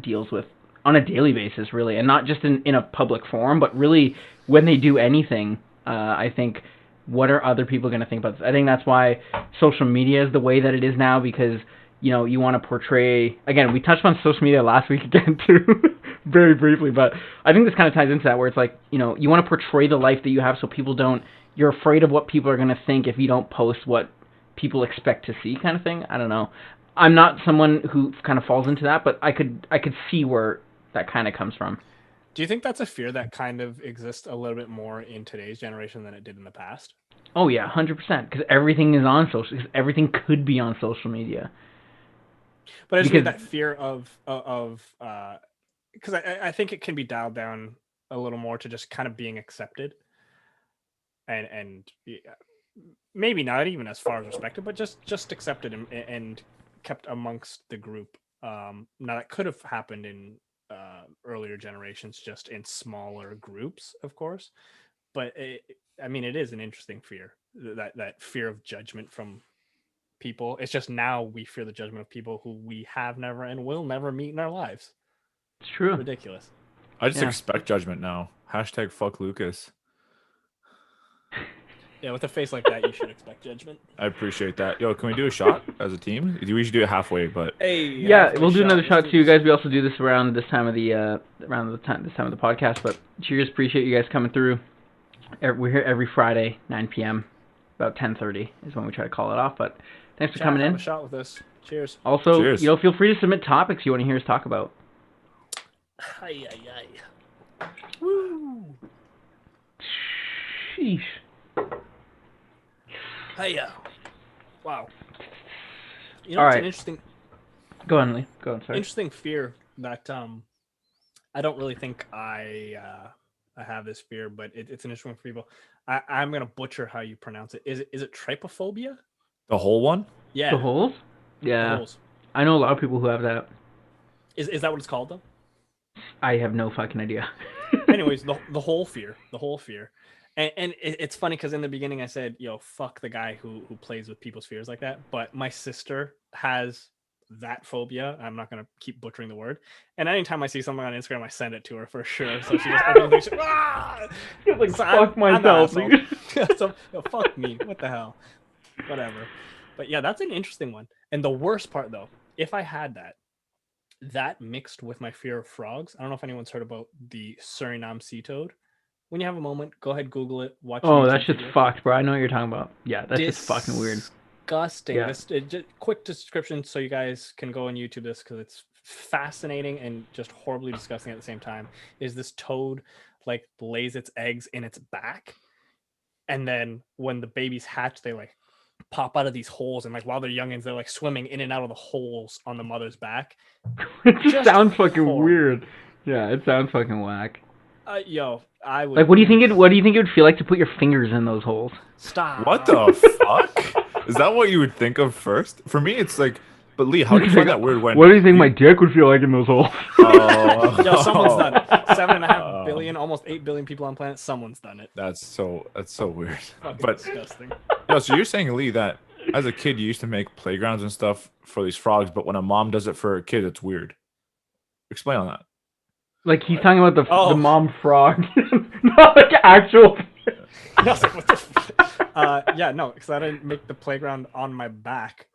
deals with on a daily basis, really, and not just in a public forum, but really when they do anything. I think, what are other people going to think about this? I think that's why social media is the way that it is now, because you want to portray, again, we touched on social media last week again too, very briefly, but I think this kind of ties into that, where it's like, you want to portray the life that you have, so people don't, you're afraid of what people are going to think if you don't post what people expect to see, kind of thing. I don't know. I'm not someone who kind of falls into that, but I could see where that kind of comes from. Do you think that's a fear that kind of exists a little bit more in today's generation than it did in the past? Oh yeah, 100%. Because everything is on social. Because everything could be on social media. But I just mean that fear of because I think it can be dialed down a little more to just kind of being accepted, and maybe not even as far as respected, but just accepted and kept amongst the group. Now that could have happened in earlier generations, just in smaller groups, of course, but it is an interesting fear, that fear of judgment from people. It's just now we fear the judgment of people who we have never and will never meet in our lives. It's true. Ridiculous. I just expect judgment now. #fuck Lukasz. Yeah, with a face like that, you should expect judgment. I appreciate that. Yo, can we do a shot as a team? We should do it halfway, but Hey, yeah, we'll do another shot too, guys. We also do this around this time of the podcast. But cheers, appreciate you guys coming through. We're here every Friday, 9 p.m. About 10:30 is when we try to call it off. But thanks for coming in. Have a shot with us. Cheers. Also, cheers. Feel free to submit topics you want to hear us talk about. Ay. Woo. Sheesh. Hiya. Wow. It's All right. an interesting. Go on, Lee. Go on. Sorry. Interesting fear that I don't really think I have this fear, but it's an interesting one for people. I'm gonna butcher how you pronounce it. Is it trypophobia? the whole one? Yeah. The holes? Yeah. The holes. I know a lot of people who have that. Is that what it's called though? I have no fucking idea. Anyways, the whole fear, and it's funny because in the beginning I said, "Yo, fuck the guy who plays with people's fears like that." But my sister has that phobia. I'm not gonna keep butchering the word. And anytime I see something on Instagram, I send it to her for sure. So she just opens it, ah! You're like, So fuck myself. So fuck me. What the hell? Whatever. But yeah, that's an interesting one. And the worst part though, if I had that mixed with my fear of frogs. I don't know if anyone's heard about the Suriname sea toad. When you have a moment, go ahead, Google it. Watch. Oh, that's just fucked, bro. I know what you're talking about. Yeah, that's just fucking weird. Disgusting. Yeah. Just quick description so you guys can go on YouTube this because it's fascinating and just horribly disgusting at the same time. Is this toad like lays its eggs in its back, and then when the babies hatch, they like pop out of these holes, and like while they're youngins, they're like swimming in and out of the holes on the mother's back. It just sounds fucking weird. Yeah, it sounds fucking whack. Yo, I would. Like, what do you think it would feel like to put your fingers in those holes? Stop. What the fuck? Is that what you would think of first? For me, it's like, but Lee, how do you find that weird when? What do you think my dick would feel like in those holes? Oh. Yo, someone's done it. 7.5 billion, almost 8 billion people on planet. Someone's done it. That's so weird. Fucking But disgusting. no, so you're saying, Lee, that as a kid you used to make playgrounds and stuff for these frogs, but when a mom does it for a kid, it's weird. Explain on that. Like he's talking about the mom frog, not like actual. Yeah, no, because I didn't make the playground on my back.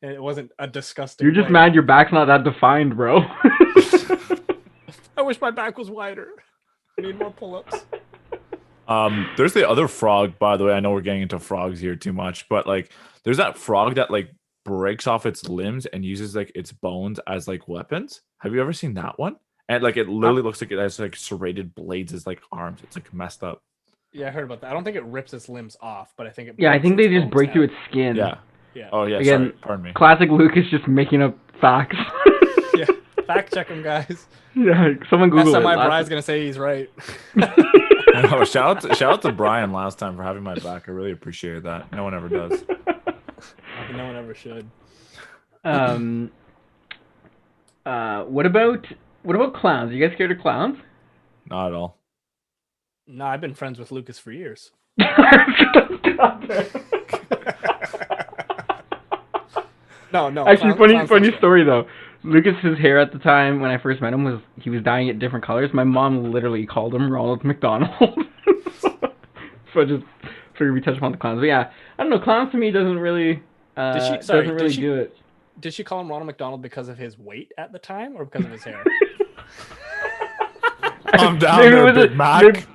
And it wasn't a disgusting. You're just mad your back's not that defined, bro. I wish my back was wider. I need more pull-ups. There's the other frog, by the way. I know we're getting into frogs here too much, but like there's that frog that like breaks off its limbs and uses like its bones as like weapons. Have you ever seen that one? And like it literally looks like it has like serrated blades as like arms. It's like messed up. Yeah, I heard about that. I don't think it rips its limbs off, but I think it. Yeah, I think they just break through its skin. Yeah. Yeah. Oh yeah. Again, sorry. Pardon me. Classic Lukasz just making up facts. Yeah. Fact check him, guys. Yeah, someone Google it. SMI Brian's gonna say he's right. No, shout out to Brian last time for having my back. I really appreciated that. No one ever does. No one ever should. What about clowns? Are you guys scared of clowns? Not at all. No, I've been friends with Lukasz for years. No. Actually, funny story though. Lucas's hair at the time when I first met him was dyeing it different colors. My mom literally called him Ronald McDonald. So I just figured we touch upon the clowns. But yeah, I don't know. Clowns to me doesn't really do it. Did she call him Ronald McDonald because of his weight at the time or because of his hair? Calm down there, Big Mac.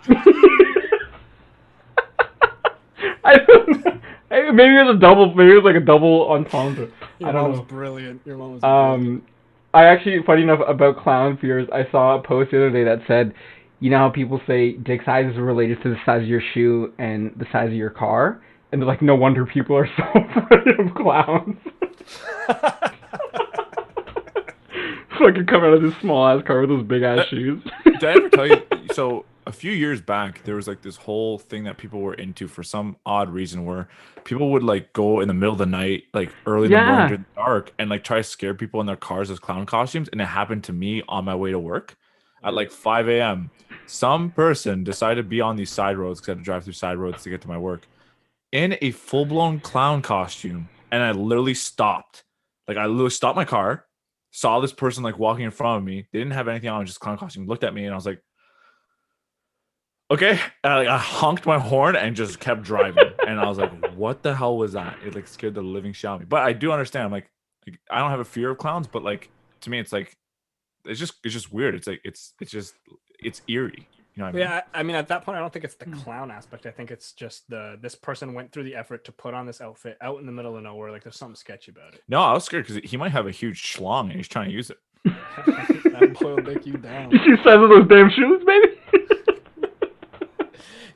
I don't know. Maybe it was a double. Maybe it was like a double entendre. Your mom was brilliant. Your mom was brilliant. I actually, funny enough, about clown fears, I saw a post the other day that said, you know how people say dick size is related to the size of your shoe and the size of your car? And they're like, no wonder people are so afraid of clowns. Fucking come out of this small ass car with those big ass shoes. Did I ever tell you? So a few years back, there was like this whole thing that people were into for some odd reason, where people would like go in the middle of the night, like early in the morning, during the dark, and like try to scare people in their cars as clown costumes. And it happened to me on my way to work at like 5 a.m. Some person decided to be on these side roads because I had to drive through side roads to get to my work in a full blown clown costume, and I literally stopped. Like I literally stopped my car, saw this person like walking in front of me. They didn't have anything on, just clown costume. Looked at me, and I was like, okay. And I honked my horn and just kept driving. And I was like, what the hell was that? It like scared the living shit out of me. But I do understand. I'm like I don't have a fear of clowns, but like to me, it's like it's just weird. It's like it's eerie. You know what I mean? Yeah, I mean, at that point, I don't think it's the clown aspect. I think it's just this person went through the effort to put on this outfit out in the middle of nowhere. Like, there's something sketchy about it. No, I was scared because he might have a huge schlong and he's trying to use it. That boy will dick you down. Did you size of those damn shoes, baby?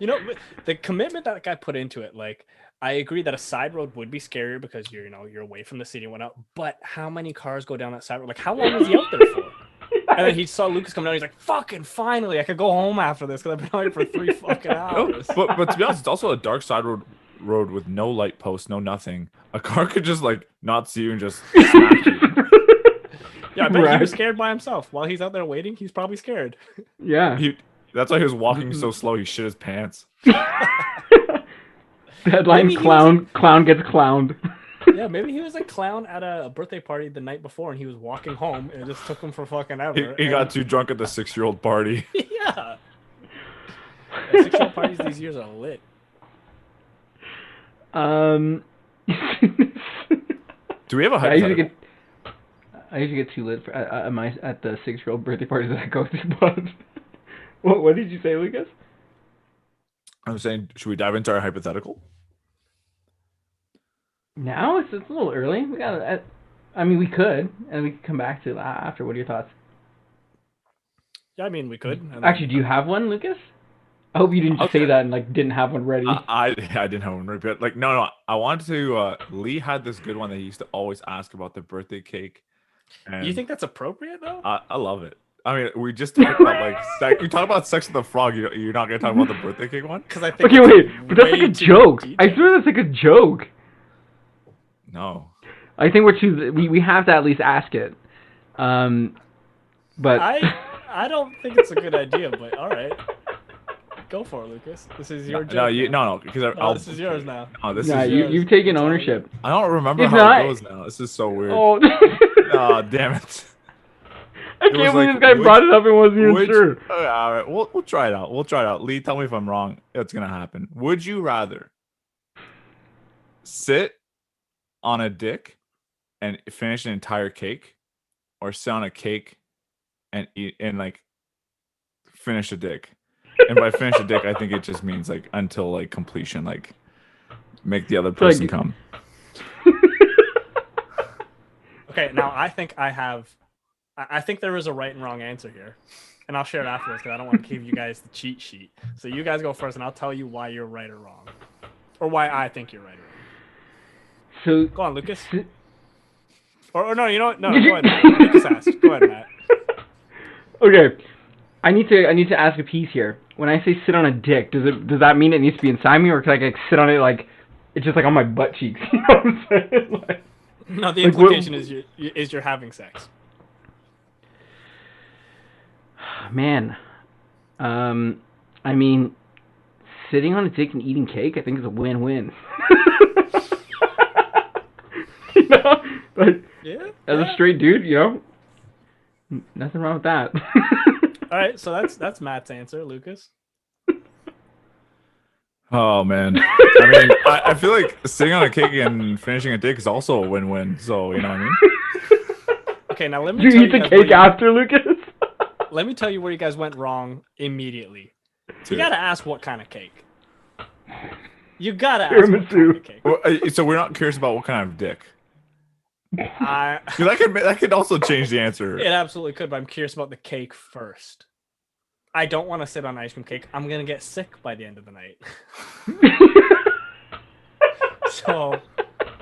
You know, the commitment that guy put into it, like, I agree that a side road would be scarier because you're away from the city and whatnot. But how many cars go down that side road? Like, how long was he out there for? And then he saw Lukasz come down. He's like, "Fucking finally, I could go home after this because I've been out here for 3 fucking hours." No, but to be honest, it's also a dark side road with no light post, no nothing. A car could just like not see you and just smack you. Yeah, I bet he Right. was scared by himself. While he's out there waiting, he's probably scared. Yeah. That's why he was walking so slow. He shit his pants. Headline: Maybe he was clown gets clowned. Yeah, maybe he was a clown at a birthday party the night before, and he was walking home, and it just took him for fucking ever. He got too drunk at the 6-year-old party. Yeah. 6-year-old parties these years are lit. Do we have a hypothetical? I usually get too lit at the 6-year-old birthday parties that I go to. But what did you say, Lucas? I'm saying, should we dive into our hypothetical? Now it's a little early. We got. I mean, we could, and we could come back to that after. What are your thoughts? Yeah, I mean, we could. Actually, do you have one, Lucas? I hope you didn't just say that and like didn't have one ready. I didn't have one ready, but like no. I wanted to. Lee had this good one that he used to always ask about the birthday cake. And you think that's appropriate though? I love it. I mean, we just talked about like sex. You talk about sex with the frog. You're not gonna talk about the birthday cake one? Because I think. Okay, wait, but that's like a joke. Detailed. I swear that's like a joke. No. I think we have to at least ask it. But I don't think it's a good idea, but all right. Go for it, Lucas. This is your joke. No, because this is yours now. No, this yeah, is you've taken ownership. I don't remember It's how not- it goes now. This is so weird. Oh, Oh, damn it. I can't believe this guy brought it up and wasn't even sure. Okay, all right, we'll try it out. We'll try it out. Lee, tell me if I'm wrong. It's gonna happen. Would you rather sit on a dick and finish an entire cake, or sit on a cake and eat and like finish a dick? And by finish a dick, I think it just means like until like completion, like make the other person come. Okay, now I think I think there is a right and wrong answer here, and I'll share it afterwards because I don't want to give you guys the cheat sheet. So you guys go first, and I'll tell you why you're right or wrong, or why I think you're right or wrong. So go on, Lucas. Or no, you know what? No, go ahead. Matt. Lucas asked. Go ahead, Matt. Okay, I need to ask a piece here. When I say sit on a dick, does that mean it needs to be inside me, or can I like sit on it like it's just like on my butt cheeks? You know what I'm saying? Like, no, the implication is you're having sex. Man, I mean, sitting on a dick and eating cake, I think is a win-win. You know, like as a straight dude, you know, nothing wrong with that. All right, so that's Matt's answer, Lucas. Oh man, I mean, I feel like sitting on a cake and finishing a dick is also a win-win. So you know what I mean? Okay, now let me. Do you eat the cake after, Lucas? Let me tell you where you guys went wrong immediately. You gotta ask what kind of cake. You gotta ask what kind of cake. Well, so we're not curious about what kind of dick. That could also change the answer. It absolutely could, but I'm curious about the cake first. I don't want to sit on ice cream cake. I'm gonna get sick by the end of the night. So,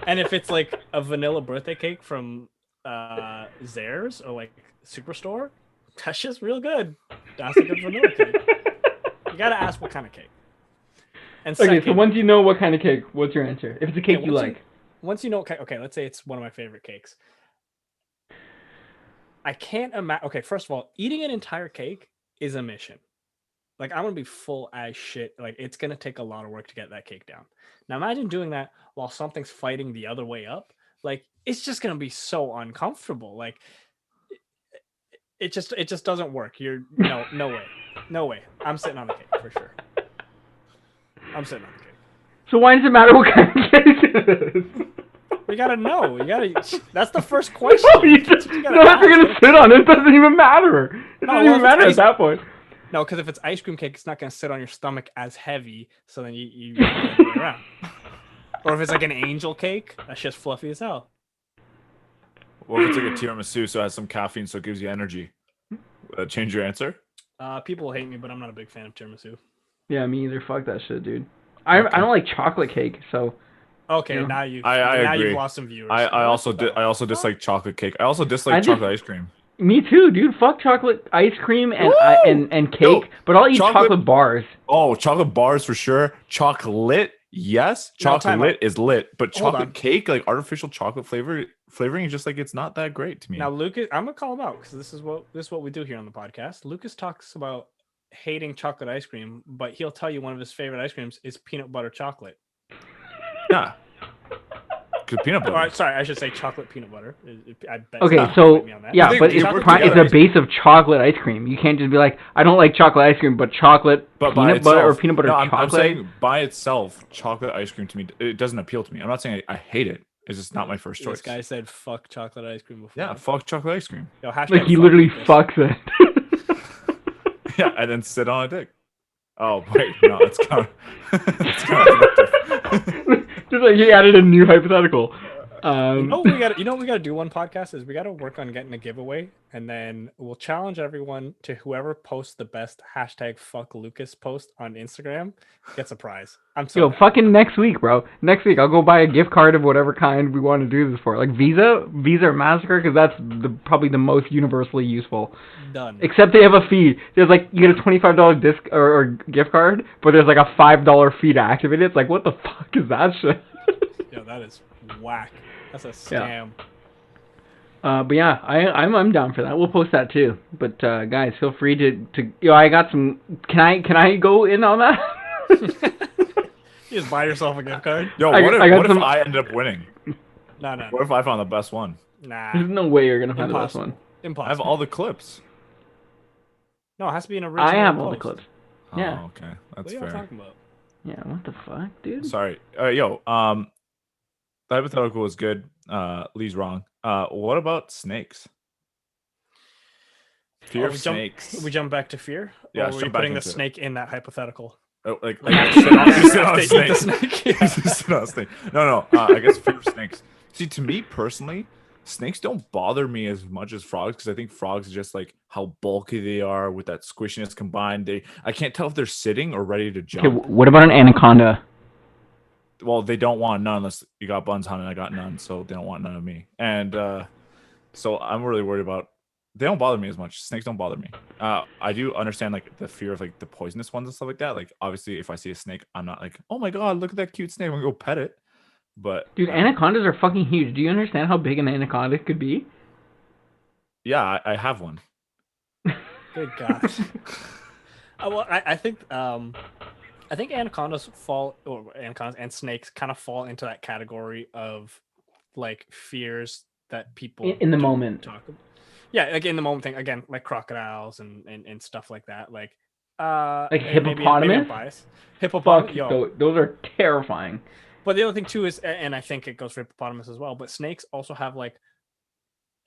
and if it's like a vanilla birthday cake from Zares or like Superstore, that's just real good. That's a good vanilla cake. You gotta ask what kind of cake. And okay, second, so once you know what kind of cake, what's your answer? If it's a cake you like. Once you know, okay, let's say it's one of my favorite cakes. I can't imagine. Okay, first of all, eating an entire cake is a mission. Like, I'm gonna be full as shit. Like, it's gonna take a lot of work to get that cake down. Now, imagine doing that while something's fighting the other way up. Like, it's just gonna be so uncomfortable. Like, it just doesn't work. No way. I'm sitting on the cake for sure. I'm sitting on the cake. So why does it matter what kind of cake it is? You gotta know. That's the first question. No, if you're gonna sit on it, it doesn't even matter. It doesn't even matter at that point. No, because if it's ice cream cake, it's not gonna sit on your stomach as heavy. So then you go the other way around. Or if it's like an angel cake, that's just fluffy as hell. Or if it's like a tiramisu, so it has some caffeine, so it gives you energy. Change your answer? People will hate me, but I'm not a big fan of tiramisu. Yeah, me either. Fuck that shit, dude. I don't like chocolate cake, so. Okay, you know. now you've lost some viewers. I also dislike chocolate cake. I also dislike chocolate ice cream. Me too, dude. Fuck chocolate ice cream and cake, but I'll eat chocolate bars. Oh, chocolate bars for sure. Chocolate Yes, No, time chocolate out. is lit, but Hold chocolate on. cake, like artificial chocolate flavoring, is just like it's not that great to me. Now, Lucas, I'm gonna call him out because this is what we do here on the podcast. Lucas talks about hating chocolate ice cream, but he'll tell you one of his favorite ice creams is peanut butter chocolate. Yeah, because peanut butter. Or, sorry, I should say chocolate peanut butter. I bet. Okay, someone so will fight me on that. yeah, They- but they it's work it's together. a base of chocolate ice cream. You can't just be like, I don't like chocolate ice cream, but chocolate But by peanut butter or itself, peanut butter no, I'm chocolate. saying by itself, chocolate ice cream to me, it doesn't appeal to me. I'm not saying I hate it. It's just not my first choice. This guy said fuck chocolate ice cream before. Yeah, fuck chocolate ice cream. Yo, hashtag Like he fuck literally Lucas. fucks it. Yeah, and then sit on a dick. Oh wait, no, it's kind of. Just like he added a new hypothetical. You know what we gotta do one podcast is we gotta work on getting a giveaway, and then we'll challenge everyone to whoever posts the best hashtag fuck Lucas post on Instagram gets a prize. I'm so Yo, down. fucking next week, bro. Next week, I'll go buy a gift card of whatever kind we want to do this for. Like Visa or MasterCard, because that's probably the most universally useful. Done. Except they have a fee. There's like, you get a $25 disc or gift card, but there's like a $5 fee to activate it. It's like, what the fuck is that shit? Yo, that is whack. That's a Yeah. scam. But yeah, I'm down for that. We'll post that too. But guys, feel free to yo, I got some. Can I go in on that? You just buy yourself a gift card? Yo, I what got if some- I ended up winning? No. What if I found the best one? Nah. There's no way you're gonna find Impossible. the best one. Impossible. I have all the clips. No, it has to be an original. I have all the post. clips. Yeah. Oh, okay, What that's are you fair. talking about? Yeah. What the fuck, dude? Sorry. The hypothetical was good. Lee's wrong. What about snakes? Fear of snakes. We jump back to fear? Yeah, Or let's were you jump back putting the into it. snake in that hypothetical? Oh, like Like, sit on a they eat snake. the snake? Yeah. Just sit on a snake. No. I guess fear of snakes. See, to me personally, snakes don't bother me as much as frogs because I think frogs are just like how bulky they are with that squishiness combined. I can't tell if they're sitting or ready to jump. Okay. What about an anaconda? Well, they don't want none unless you got buns on and I got none, so they don't want none of me. And so I'm really worried about. They don't bother me as much. Snakes don't bother me. I do understand like the fear of like the poisonous ones and stuff like that. Like obviously, if I see a snake, I'm not like, oh my god, look at that cute snake. I'm gonna go pet it. But Dude, anacondas are fucking huge. Do you understand how big an anaconda could be? yeah, I have one. Good God. Well, I think anacondas and snakes kind of fall into that category of like fears that people In the don't moment. talk about. Yeah, like in the moment thing again, like crocodiles and stuff like that. Like Like and maybe I'm hippopotamus? biased. Fuck, Hippopotamus, yo. those are terrifying. But the other thing too is, and I think it goes for hippopotamus as well. But snakes also have like,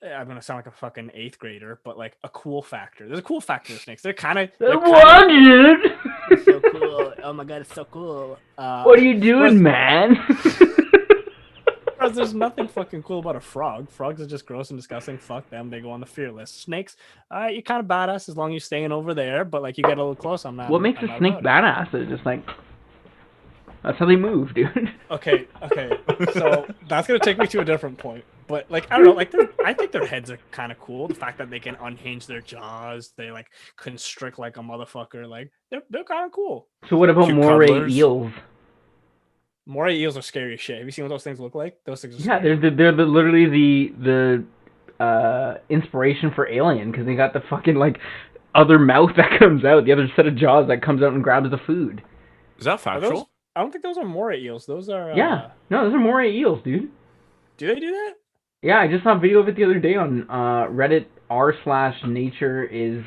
I'm gonna sound like a fucking 8th grader, but like a cool factor. There's a cool factor to snakes. They're kind of What, dude? so cool. Oh my god, it's so cool. What are you doing, man? Whereas there's nothing fucking cool about a frog. Frogs are just gross and disgusting. Fuck them. They go on the fear list. Snakes, you're kind of badass as long as you're staying over there. But like you get a little close, I'm not. What makes I'm a not snake about it. badass? They're just like, that's how they move, dude. Okay. So that's gonna take me to a different point. But like I don't know, like I think their heads are kind of cool. The fact that they can unhinge their jaws, they like constrict like a motherfucker. Like they're kind of cool. So what about moray Cucumblers? eels? Moray eels are scary as shit. Have you seen what those things look like? Those things are Yeah, scary. they're literally the inspiration for Alien because they got the fucking like other mouth that comes out, the other set of jaws that comes out and grabs the food. Is that Are factual? those, I don't think those are moray eels. Those are Yeah, no, those are moray eels, dude. Do they do that? Yeah, I just saw a video of it the other day on Reddit r/nature is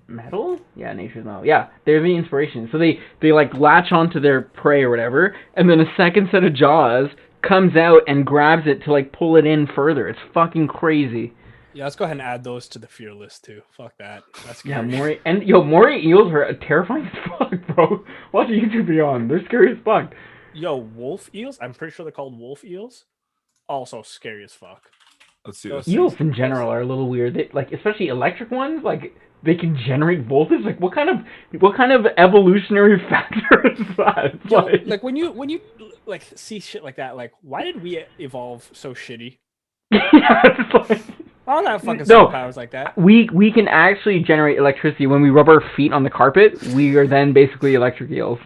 metal. Yeah, nature's metal. Yeah, they're the inspiration. So they like latch onto their prey or whatever, and then a second set of jaws comes out and grabs it to like pull it in further. It's fucking crazy. Yeah, let's go ahead and add those to the fear list too. Fuck that. That's Yeah, scary. moray eels are terrifying as fuck, bro. Watch YouTube video on. They're scary as fuck. Yo, wolf eels. I'm pretty sure they're called wolf eels. Also scary as fuck. Let's see Those this. Eels in general are a little weird. They, like especially electric ones, like they can generate voltage. Like what kind of evolutionary factor is that? It's Yo, like when you like see shit like that, like why did we evolve so shitty? yeah, it's like I don't have fucking No. superpowers like that. we can actually generate electricity when we rub our feet on the carpet. We are then basically electric eels.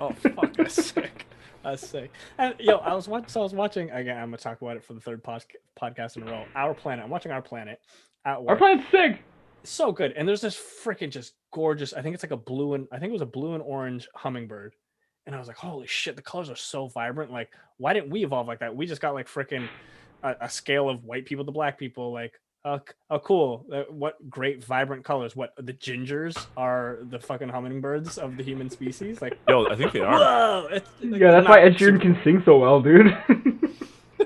Oh fuck, that's sick. That's sick. And yo, I was watching again. I'm gonna talk about it for the third podcast in a row. Our Planet. I'm watching Our Planet at work. Our planet's sick. So good. And there's this freaking just gorgeous. I think it's like I think it was a blue and orange hummingbird. And I was like, holy shit, the colors are so vibrant. Like, why didn't we evolve like that? We just got like freaking a scale of white people to black people. Like, oh, cool. What great vibrant colors. What, the gingers are the fucking hummingbirds of the human species? Like, Yo, I think they are. whoa. Like, Yeah, that's why Ed Sheeran super can cool. sing so well, dude.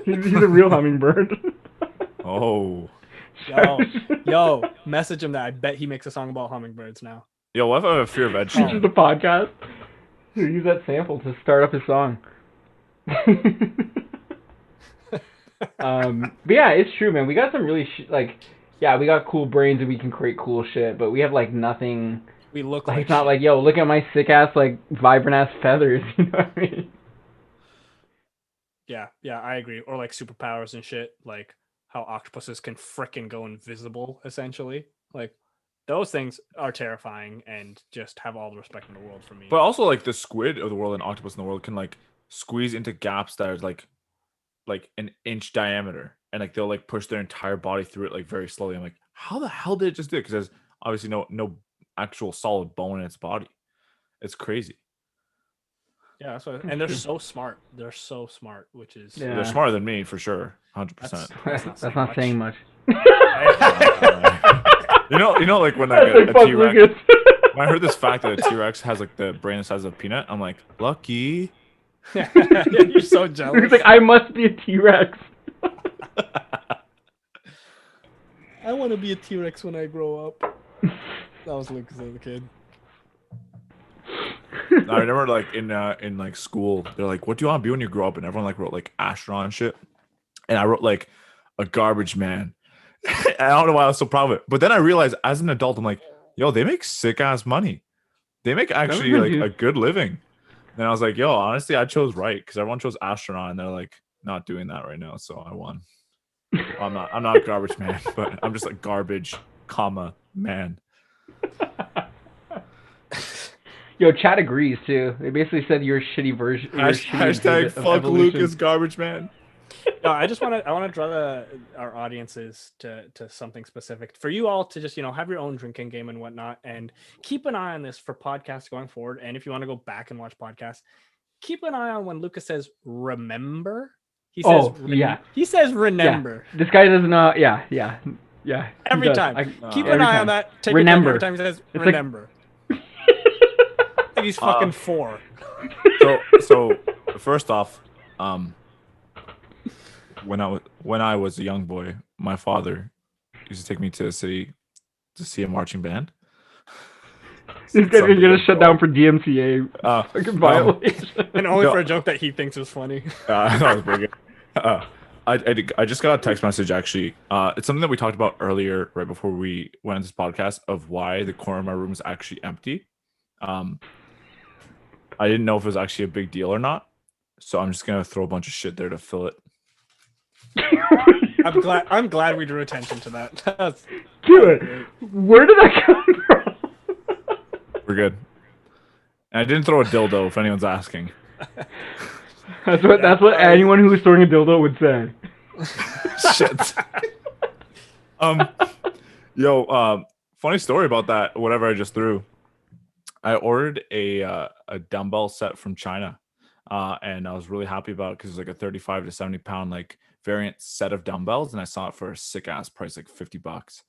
he's a real hummingbird. Oh. Yo, message him that. I bet he makes a song about hummingbirds now. Yo, what if I have a fear of Ed This is Sheeran? the podcast. Use that sample to start up his song. But yeah, it's true, man. We got some really we got cool brains and we can create cool shit, but we have like nothing. We look Like like it's not shit. like, yo, look at my sick ass like vibrant ass feathers. You know what I mean? Yeah, I agree. Or like superpowers and shit, like how octopuses can frickin' go invisible, essentially. Like those things are terrifying and just have all the respect in the world for me. But also, like, the squid of the world and octopus in the world can like squeeze into gaps that are like an inch diameter, and like they'll like push their entire body through it like very slowly. I'm like, how the hell did it just do it? Because there's obviously no actual solid bone in its body. It's crazy. Yeah, that's what, and they're so smart. They're so smart, which is Yeah. They're smarter than me for sure, 100%. That's That's not saying much. You know, like when like a Fuck T-Rex. Lucas. When I heard this fact that a T-Rex has like the brain the size of a peanut, I'm like, lucky. You're so jealous. He's like, I must be a T-Rex. I want to be a T-Rex when I grow up. That was Lucas as a kid. I remember like in like school, they're like, what do you want to be when you grow up? And everyone like wrote like astronaut and shit. And I wrote like a garbage man. And I don't know why I was so proud of it. But then I realized as an adult, I'm like, yo, they make sick ass money. They make actually like a good living. And I was like, yo, honestly, I chose right because everyone chose astronaut and they're like not doing that right now. So I won. Well, I'm not a garbage man, but I'm just like garbage, comma, man. Yo, chat agrees too. They basically said you're a shitty version. Hashtag fuck Lucas, garbage man. No, I want to draw our audiences to something specific for you all to just, have your own drinking game and whatnot, and keep an eye on this for podcasts going forward. And if you want to go back and watch podcasts, keep an eye on when Lucas says remember. He says he says remember. Yeah. This guy doesn't know. Yeah. Every time. Keep an eye on that. Take remember. Every time he says it's remember. Like he's fucking 4. So first off, when I was a young boy, my father used to take me to the city to see a marching band. He's gonna shut down for DMCA fucking violation, and only for a joke that he thinks is funny. I was pretty good. I just got a text message actually. It's something that we talked about earlier, right before we went into this podcast, of why the corner of my room is actually empty. I didn't know if it was actually a big deal or not, so I'm just gonna throw a bunch of shit there to fill it. I'm glad we drew attention to that. Dude, where did that come from? We're good. And I didn't throw a dildo, if anyone's asking. That's what anyone who was throwing a dildo would say. Shit. Funny story about that. Whatever I just threw. I ordered a dumbbell set from China, and I was really happy about it because it was like a 35 to 70 pound like variant set of dumbbells, and I saw it for a sick ass price, like $50.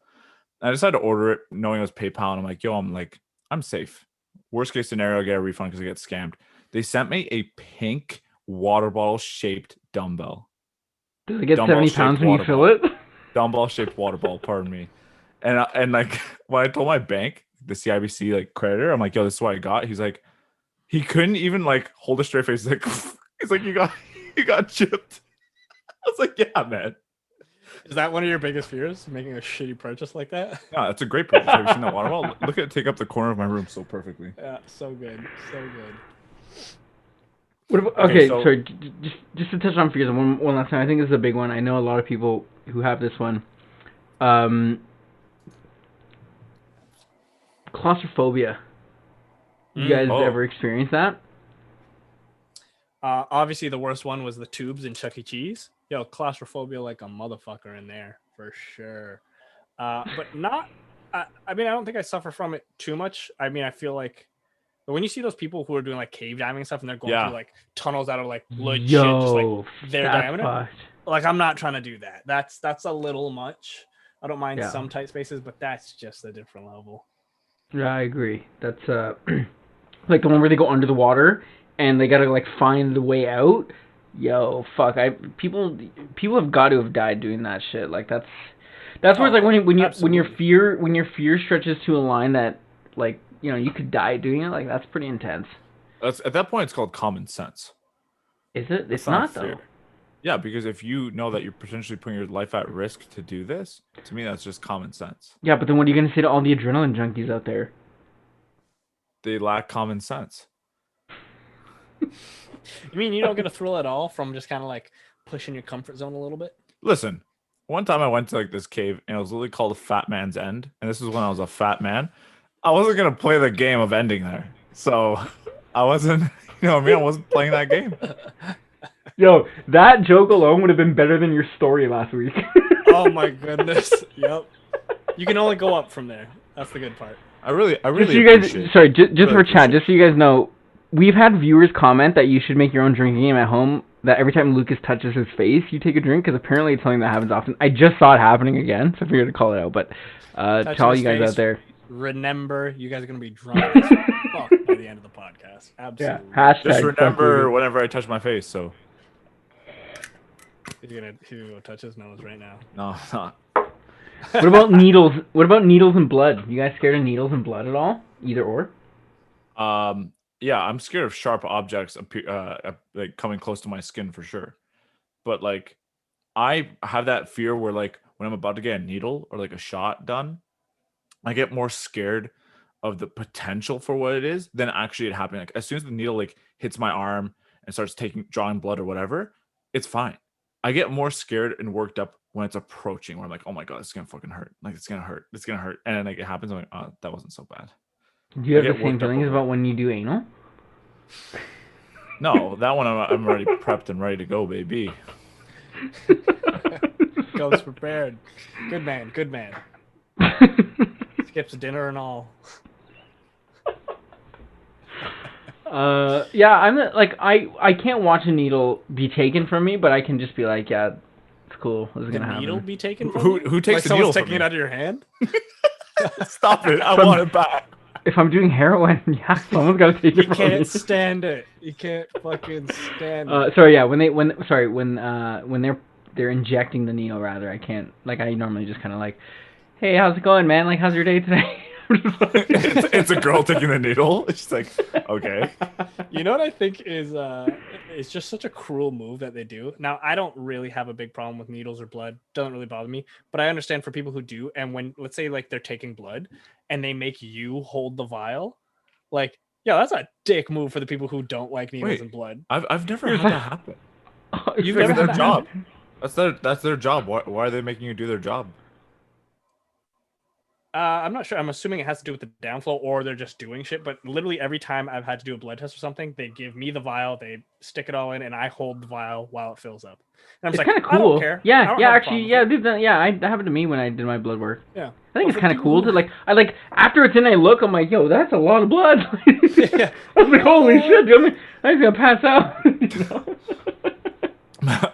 I decided to order it knowing it was PayPal, and I'm like, yo, I'm safe. Worst case scenario, I get a refund because I get scammed. They sent me a pink water bottle shaped dumbbell. Does it get 70 pounds when you fill it? Dumbbell shaped water bottle, pardon me. And like when I told my bank, the CIBC like creditor, I'm like, yo, this is what I got. He's like, he couldn't even like hold a straight face. He's like, you got chipped. I was like, yeah, man. Is that one of your biggest fears, making a shitty purchase like that? Yeah, that's a great purchase. Have you seen that water bottle? Look at it take up the corner of my room so perfectly. Yeah, so good, so good. What about, okay, sorry, just to touch on fears one last time. I think this is a big one. I know a lot of people who have this one. Claustrophobia. You guys ever experienced that? Obviously, the worst one was the tubes in Chuck E. Cheese. Yo, claustrophobia like a motherfucker in there for sure. But not. I mean, I don't think I suffer from it too much. I mean, I feel like when you see those people who are doing like cave diving and stuff, and they're going through like tunnels that are like legit, just like their diameter. Fucked. Like, I'm not trying to do that. That's a little much. I don't mind some tight spaces, but that's just a different level. Yeah, I agree. That's like the one where they go under the water and they gotta like find the way out. Yo, fuck! People have got to have died doing that shit. Like that's where it's like when your fear stretches to a line that like you could die doing it. Like that's pretty intense. At that point, it's called common sense. Is it? It's not though. Yeah, because if you know that you're potentially putting your life at risk to do this, to me that's just common sense. Yeah, but then what are you gonna say to all the adrenaline junkies out there? They lack common sense. You mean you don't get a thrill at all from just kind of like pushing your comfort zone a little bit? Listen, one time I went to like this cave and it was literally called a Fat Man's End, and this was when I was a fat man. I wasn't gonna play the game of ending there, so I wasn't. I wasn't playing that game. Yo, that joke alone would have been better than your story last week. Oh my goodness. Yep. You can only go up from there. That's the good part. I really just so you guys, sorry, just for chat, just so you guys know, we've had viewers comment that you should make your own drinking game at home. That every time Lukasz touches his face, you take a drink, because apparently it's something that happens often. I just saw it happening again, so I figured to call it out. But to all you guys out there, remember, you guys are gonna be drunk as fuck by the end of the podcast. Absolutely. Yeah. Just remember whenever I touch my face. So. He's gonna go touch his nose right now. No, not. What about needles? What about needles and blood? You guys scared of needles and blood at all? Either or? Yeah, I'm scared of sharp objects like coming close to my skin for sure. But like, I have that fear where like when I'm about to get a needle or like a shot done, I get more scared of the potential for what it is than actually it happening. Like as soon as the needle like hits my arm and starts drawing blood or whatever, it's fine. I get more scared and worked up when it's approaching, where I'm like, oh my god, it's gonna fucking hurt. Like it's gonna hurt. And then like it happens, I'm like, oh, that wasn't so bad. Do you have the same feelings about when you do anal? No, that one I'm already prepped and ready to go, baby. Goes prepared. Good man. Skips dinner and all. Yeah, I'm like I can't watch a needle be taken from me, but I can just be like, yeah, it's cool. This is gonna happen. Needle be taken from you? Who takes like the needle taking from it out of your hand? Stop it! I want it back. If I'm doing heroin, yeah, someone's gotta take it from me. You can't stand it. You can't fucking stand it. Sorry, yeah, when they're injecting the needle, rather, I can't. Like I normally just kind of like, hey, how's it going, man? Like, how's your day today? It's a girl taking the needle. It's like, okay. You know what I think is it's just such a cruel move that they do. Now, I don't really have a big problem with needles or blood. Doesn't really bother me. But I understand for people who do. And when, let's say, like they're taking blood and they make you hold the vial, like, yeah, that's a dick move for the people who don't like needles and blood. I've never had that happen. You've never had their job. That's their job. Why are they making you do their job? I'm not sure. I'm assuming it has to do with the downflow, or they're just doing shit. But literally every time I've had to do a blood test or something, they give me the vial, they stick it all in, and I hold the vial while it fills up. And I'm just kind of cool. I don't care. Yeah, actually, yeah, dude, that happened to me when I did my blood work. Yeah, I think it's kind of cool to like. I like after it's in, I look. I'm like, yo, that's a lot of blood. Yeah. I was like, holy shit, dude! I'm gonna pass out. You know?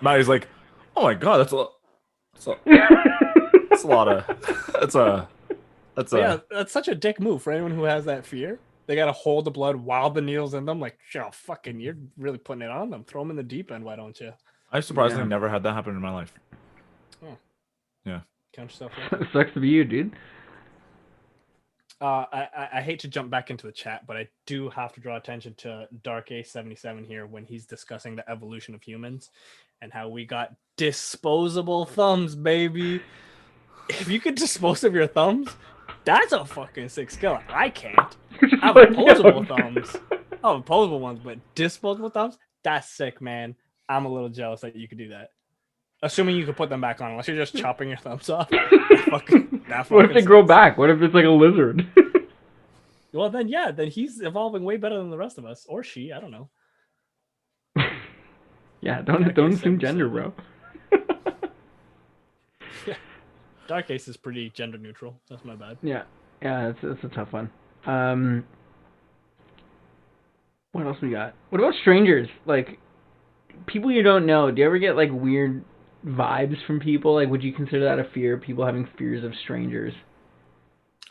Maddie's like, oh my god, that's a lot of. That's such a dick move for anyone who has that fear. They gotta hold the blood while the needle's in them. Like, oh, fucking, you're really putting it on them. Throw them in the deep end, why don't you? I've surprisingly never had that happen in my life. Oh. Yeah. Count yourself lucky. Sucks to be you, dude. I hate to jump back into the chat, but I do have to draw attention to Dark A77 here when he's discussing the evolution of humans and how we got disposable thumbs, baby. If you could dispose of your thumbs, that's a fucking sick skill. I can't. I have opposable thumbs. I have opposable ones, but disposable thumbs, that's sick, man. I'm a little jealous that you could do that. Assuming you could put them back on, unless you're just chopping your thumbs off. What if they grow back? What if it's like a lizard? Well, then he's evolving way better than the rest of us. Or she, I don't know. Yeah, don't assume gender, bro. Yeah. Dark Ace is pretty gender neutral. That's my bad. Yeah, it's a tough one. What else we got? What about strangers? Like people you don't know. Do you ever get like weird vibes from people? Like, would you consider that a fear? People having fears of strangers?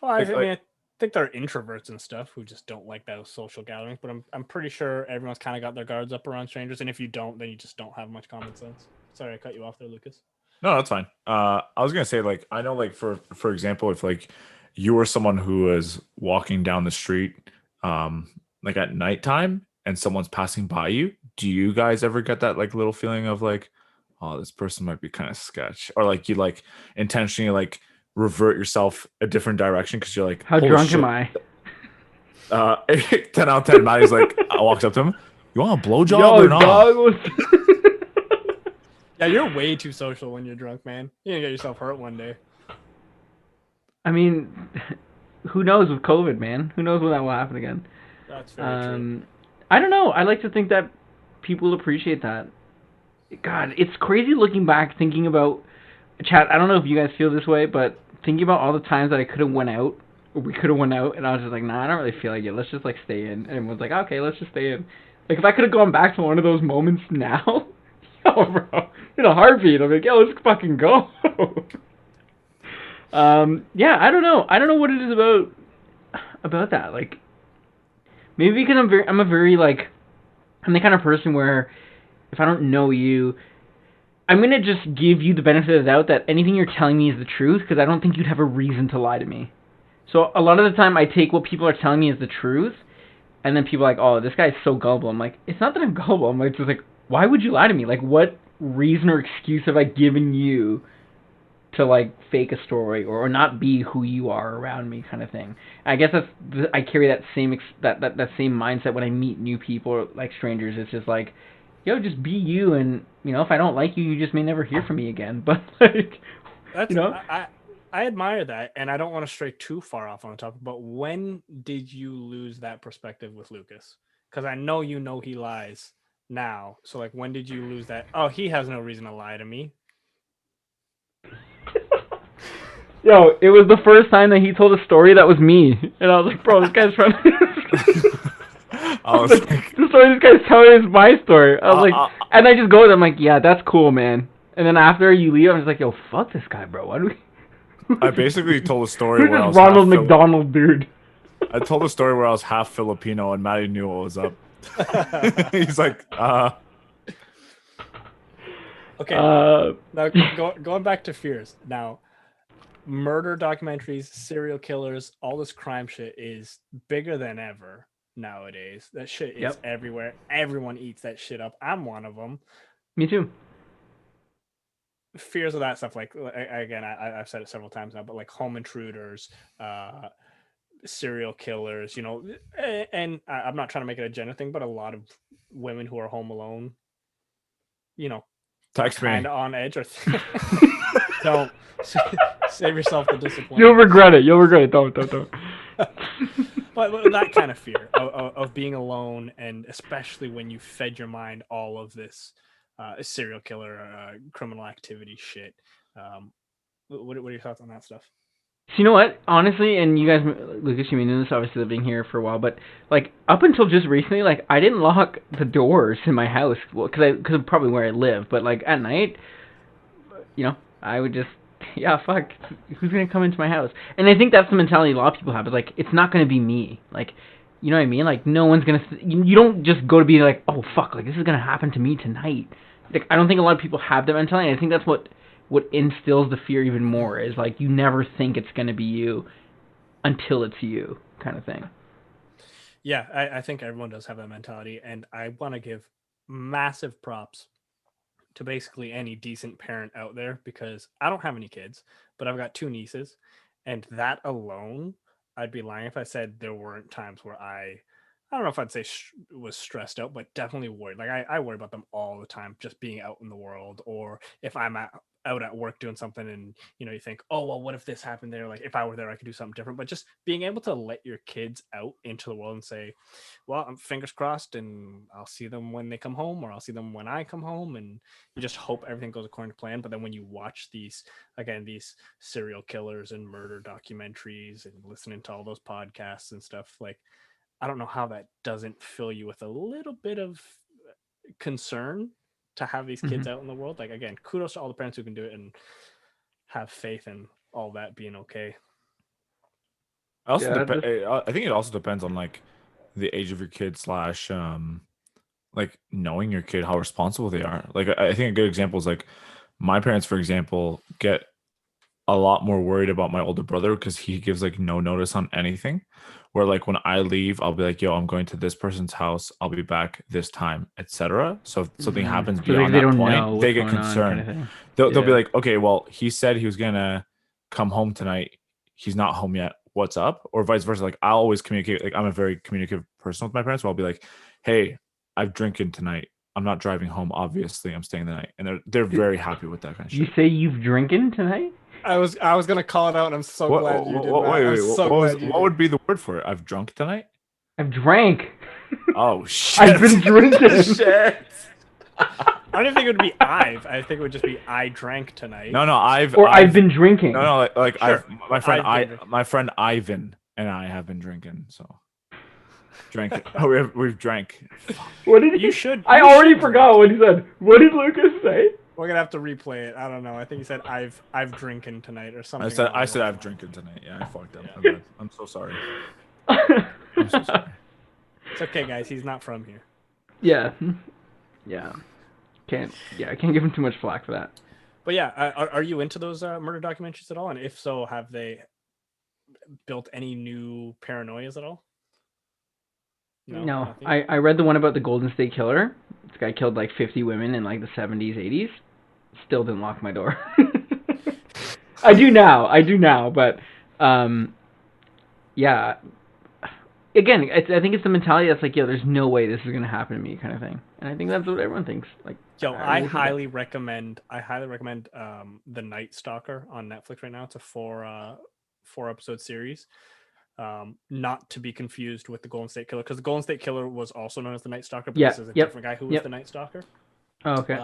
Well, I mean, I think there are introverts and stuff who just don't like those social gatherings, but I'm pretty sure everyone's kind of got their guards up around strangers, and if you don't, then you just don't have much common sense. Sorry, I cut you off there, Lucas. No, that's fine. I was gonna say, like, I know, like, for example, if like you were someone who is walking down the street, like at nighttime, and someone's passing by you, do you guys ever get that like little feeling of like, oh, this person might be kind of sketch, or like you like intentionally like revert yourself a different direction because you're like, How holy drunk shit. am I? 10 out of 10. Maddie's like, I walked up to him. You want a blowjob Yo, or not? dog was. Yeah, you're way too social when you're drunk, man. You're gonna get yourself hurt one day. I mean, who knows with COVID, man? Who knows when that will happen again? That's very true. I don't know. I like to think that people appreciate that. God, it's crazy looking back, thinking about chat. I don't know if you guys feel this way, but thinking about all the times that I could have went out, or we could have went out, and I was just like, nah, I don't really feel like it. Let's just like stay in. And everyone's like, okay, let's just stay in. Like if I could have gone back to one of those moments now, yo, bro, in a heartbeat, I'm like, yo, let's fucking go. Yeah, I don't know. I don't know what it is about that. Like, maybe because I'm the kind of person where if I don't know you, I'm gonna just give you the benefit of the doubt that anything you're telling me is the truth because I don't think you'd have a reason to lie to me. So a lot of the time I take what people are telling me as the truth, and then people are like, oh, this guy's so gullible. I'm like, it's not that I'm gullible. I'm like, just like, why would you lie to me? Like, what reason or excuse have I given you to like fake a story or not be who you are around me, kind of thing? I guess I carry that same that same mindset when I meet new people or like strangers. It's just like, yo, just be you, and you know, if I don't like you, you just may never hear from me again. But like, That's you know, I admire that, and I don't want to stray too far off on the topic. But when did you lose that perspective with Lucas? Because I know you know he lies now. So like, when did you lose that? Oh, he has no reason to lie to me. yo, it was the first time that he told a story that was me, and I was like, bro, this guy's trying. I was like, the story this guy's telling is my story. I was like, and I just go with him, like, yeah, that's cool, man. And then after you leave, I was like, yo, fuck this guy, bro. Why do we? I basically told a story Who's where I this was Ronald McDonald dude? I told a story where I was half Filipino and Maddie knew what was up. He's like, Okay. Now going back to fears. Now, murder documentaries, serial killers, all this crime shit is bigger than ever nowadays. That shit is everywhere. Everyone eats that shit up. I'm one of them. Me too. Fears of that stuff, like again, I've said it several times now, but like home intruders, serial killers, you know, and I'm not trying to make it a gender thing, but a lot of women who are home alone, you know, text me. Kind of on edge, or don't save yourself the disappointment. You'll regret it. Don't. But that kind of fear of being alone, and especially when you fed your mind all of this serial killer, criminal activity shit. What are your thoughts on that stuff? So you know what? Honestly, and you guys, Lucas, you may know this, obviously living here for a while, but like up until just recently, like I didn't lock the doors in my house, well, because of probably where I live. But like at night, you know, I would just, yeah, fuck, who's gonna come into my house? And I think that's the mentality a lot of people have. Is like, it's not gonna be me. Like, you know what I mean? Like, no one's gonna. You don't just go to be like, oh fuck, like this is gonna happen to me tonight. Like, I don't think a lot of people have that mentality. I think that's what instills the fear even more, is like you never think it's going to be you until it's you, kind of thing. Yeah, I think everyone does have that mentality, and I want to give massive props to basically any decent parent out there, because I don't have any kids, but I've got 2 nieces, and that alone, I'd be lying if I said there weren't times where I don't know if I'd say was stressed out, but definitely worried. Like I worry about them all the time, just being out in the world, or if I'm out at work doing something, and you think, oh well, what if this happened there? Like if I were there, I could do something different. But just being able to let your kids out into the world and say, well, I'm fingers crossed, and I'll see them when they come home, or I'll see them when I come home, and you just hope everything goes according to plan. But then when you watch these serial killers and murder documentaries and listening to all those podcasts and stuff, like I don't know how that doesn't fill you with a little bit of concern to have these kids out in the world. Like again, kudos to all the parents who can do it and have faith in all that being okay. I think it also depends on like the age of your kid slash like knowing your kid, how responsible they are. Like I think a good example is like my parents, for example, get a lot more worried about my older brother because he gives like no notice on anything. Where like when I leave, I'll be like, yo, I'm going to this person's house, I'll be back this time, etc. So if something happens beyond that point, they get concerned. Kind of they'll be like, okay, well, he said he was gonna come home tonight, he's not home yet, what's up? Or vice versa. Like I'll always communicate, like I'm a very communicative person with my parents, so I'll be like, hey, I've drinking tonight, I'm not driving home, obviously I'm staying the night. And they're very happy with that kind of shit. You say you've drinking tonight? I was gonna call it out, and I'm so glad you did. What would be the word for it? I've drunk tonight. I've drank. Oh shit! I've been drinking. Shit. I don't think it would be I've. I think it would just be I drank tonight. No, I've been drinking. No, like sure. my friend Ivan and I have been drinking. So drank it. We've drank. What did you should? I already forgot what he said. What did Lukasz say? We're gonna have to replay it. I don't know. I think he said I've drinking tonight or something. I said I've drinking tonight. Yeah, I fucked up. Yeah. I'm so sorry. I'm so sorry. It's okay, guys. He's not from here. Yeah. I can't give him too much flack for that. But yeah, are you into those murder documentaries at all? And if so, have they built any new paranoias at all? No. I read the one about the Golden State Killer. This guy killed like 50 women in like the 70s, 80s. Still didn't lock my door. I do now, but yeah. Again, I think it's the mentality that's like, yo, there's no way this is gonna happen to me, kind of thing. And I think that's what everyone thinks. Like, yo, I highly recommend The Night Stalker on Netflix right now. It's a four episode series. Not to be confused with the Golden State Killer, because the Golden State Killer was also known as the Night Stalker, but this is a different guy who was the Night Stalker. Oh, okay.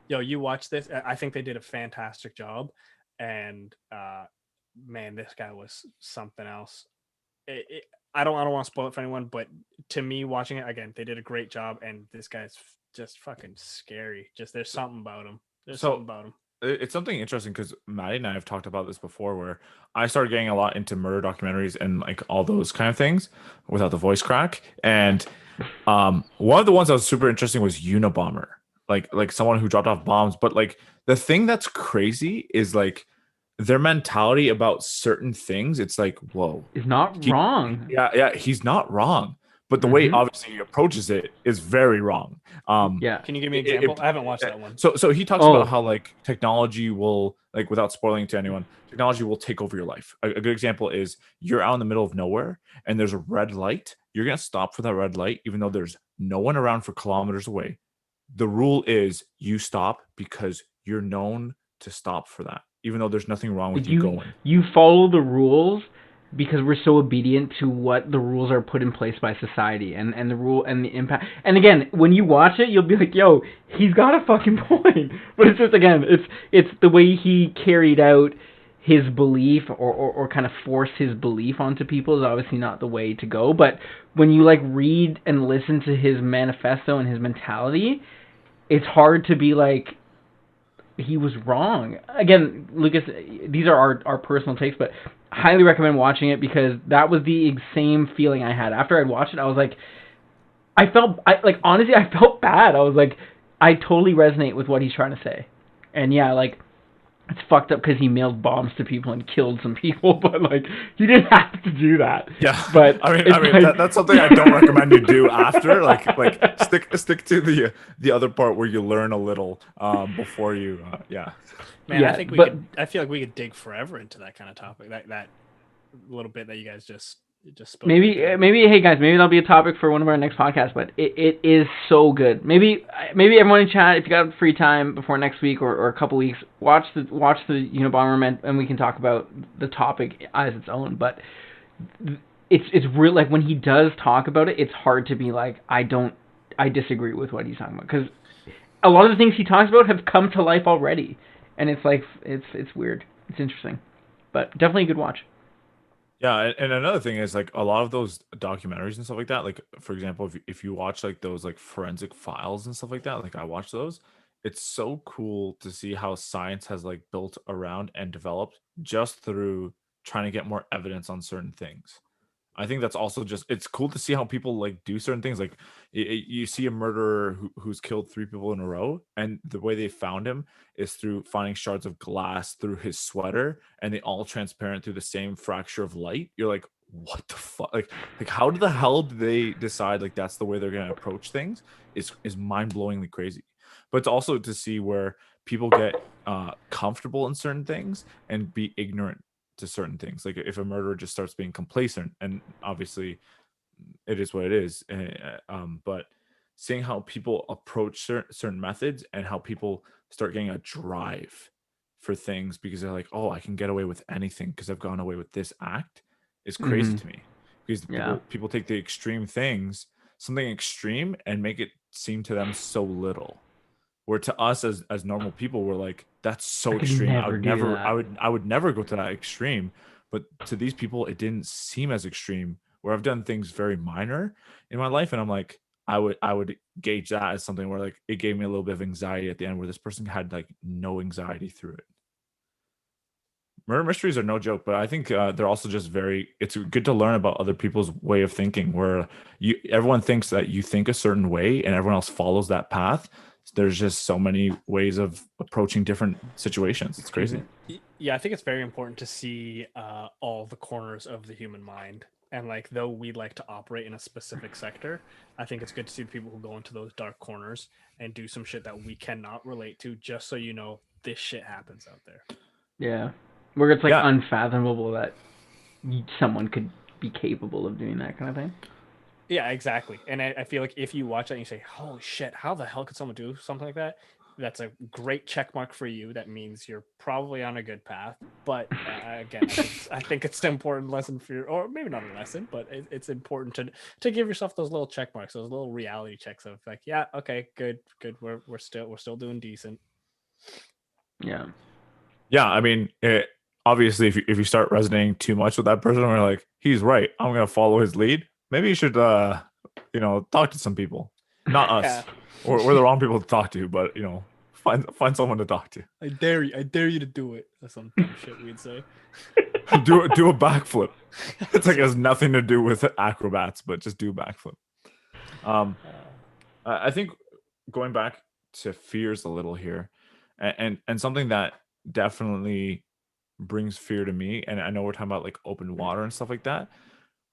Yo, you watch this. I think they did a fantastic job, and man, this guy was something else. I don't want to spoil it for anyone, but to me, watching it again, they did a great job, and this guy's just fucking scary. Just there's something about him. It's something interesting because Maddie and I have talked about this before, where I started getting a lot into murder documentaries and like all those kind of things without the voice crack. And one of the ones that was super interesting was Unabomber, like someone who dropped off bombs. But like the thing that's crazy is like their mentality about certain things. It's like, whoa, he's not wrong. Yeah, he's not wrong. But the way obviously he approaches it is very wrong. Can you give me an example? I haven't watched that one. So he talks about how like technology will, like without spoiling to anyone, technology will take over your life. A good example is you're out in the middle of nowhere and there's a red light. You're gonna stop for that red light, even though there's no one around for kilometers away. The rule is you stop because you're known to stop for that, even though there's nothing wrong with you going. You follow the rules because we're so obedient to what the rules are put in place by society and the rule and the impact. And again, when you watch it, you'll be like, yo, he's got a fucking point. But it's just, again, it's the way he carried out his belief or kind of forced his belief onto people is obviously not the way to go. But when you like read and listen to his manifesto and his mentality, it's hard to be like, he was wrong. Again, Lukasz, these are our personal takes, but highly recommend watching it because that was the same feeling I had after I'd watched it. I was like, honestly, I felt bad. I was like, I totally resonate with what he's trying to say. And yeah, like, it's fucked up because he mailed bombs to people and killed some people, but like, he didn't have to do that. Yeah, but I mean, that's something I don't recommend you do after. Like stick to the other part where you learn a little before you. Man, I feel like we could dig forever into that kind of topic. That little bit that you guys just It just spoke right there. Maybe hey guys, maybe that'll be a topic for one of our next podcasts. But it is so good. Maybe everyone in chat, if you got free time before next week or a couple weeks, watch the Unabomber and we can talk about the topic as its own. But it's real. Like when he does talk about it, it's hard to be like I disagree with what he's talking about, because a lot of the things he talks about have come to life already, and it's like it's weird. It's interesting, but definitely a good watch. Yeah, and another thing is like a lot of those documentaries and stuff like that. Like for example, if you watch like those like forensic files and stuff like that, like I watch those. It's so cool to see how science has like built around and developed just through trying to get more evidence on certain things. I think that's also just it's cool to see how people like do certain things. Like you see a murderer who's killed 3 people in a row, and the way they found him is through finding shards of glass through his sweater, and they all transparent through the same fracture of light. You're like, what the fuck? Like how the hell did they decide like that's the way they're gonna approach things? Is mind blowingly crazy. But it's also to see where people get comfortable in certain things and be ignorant to certain things. Like if a murderer just starts being complacent, and obviously it is what it is, but seeing how people approach certain methods and how people start getting a drive for things because they're like, oh, I can get away with anything because I've gone away with this act is crazy to me, because people take the extreme things, something extreme, and make it seem to them so little. Where to us as normal people, we're like, that's so extreme. I would never go to that extreme. But to these people, it didn't seem as extreme. Where I've done things very minor in my life, and I'm like, I would gauge that as something where like it gave me a little bit of anxiety at the end, where this person had like no anxiety through it. Murder mysteries are no joke, but I think they're also just very. It's good to learn about other people's way of thinking, where everyone thinks that you think a certain way, and everyone else follows that path. There's just so many ways of approaching different situations. It's crazy. Yeah, I think it's very important to see all the corners of the human mind. And like, though we like to operate in a specific sector, I think it's good to see the people who go into those dark corners and do some shit that we cannot relate to, just so you know this shit happens out there. Yeah. Where it's like unfathomable that someone could be capable of doing that kind of thing. Yeah, exactly. And I feel like if you watch that and you say, holy shit, how the hell could someone do something like that? That's a great check mark for you. That means you're probably on a good path. But again, I think it's an important lesson for you, or maybe not a lesson, but it's important to give yourself those little check marks, those little reality checks of like, yeah, okay, good. We're still doing decent. Yeah. Yeah, I mean, obviously, if you start resonating too much with that person, we're like, he's right, I'm gonna follow his lead. Maybe you should, talk to some people, not us. Yeah. We're the wrong people to talk to, but find someone to talk to. I dare you to do it. That's some dumb shit we'd say. do a backflip. It's like it has nothing to do with acrobats, but just do a backflip. I think going back to fears a little here, and something that definitely brings fear to me, and I know we're talking about like open water and stuff like that.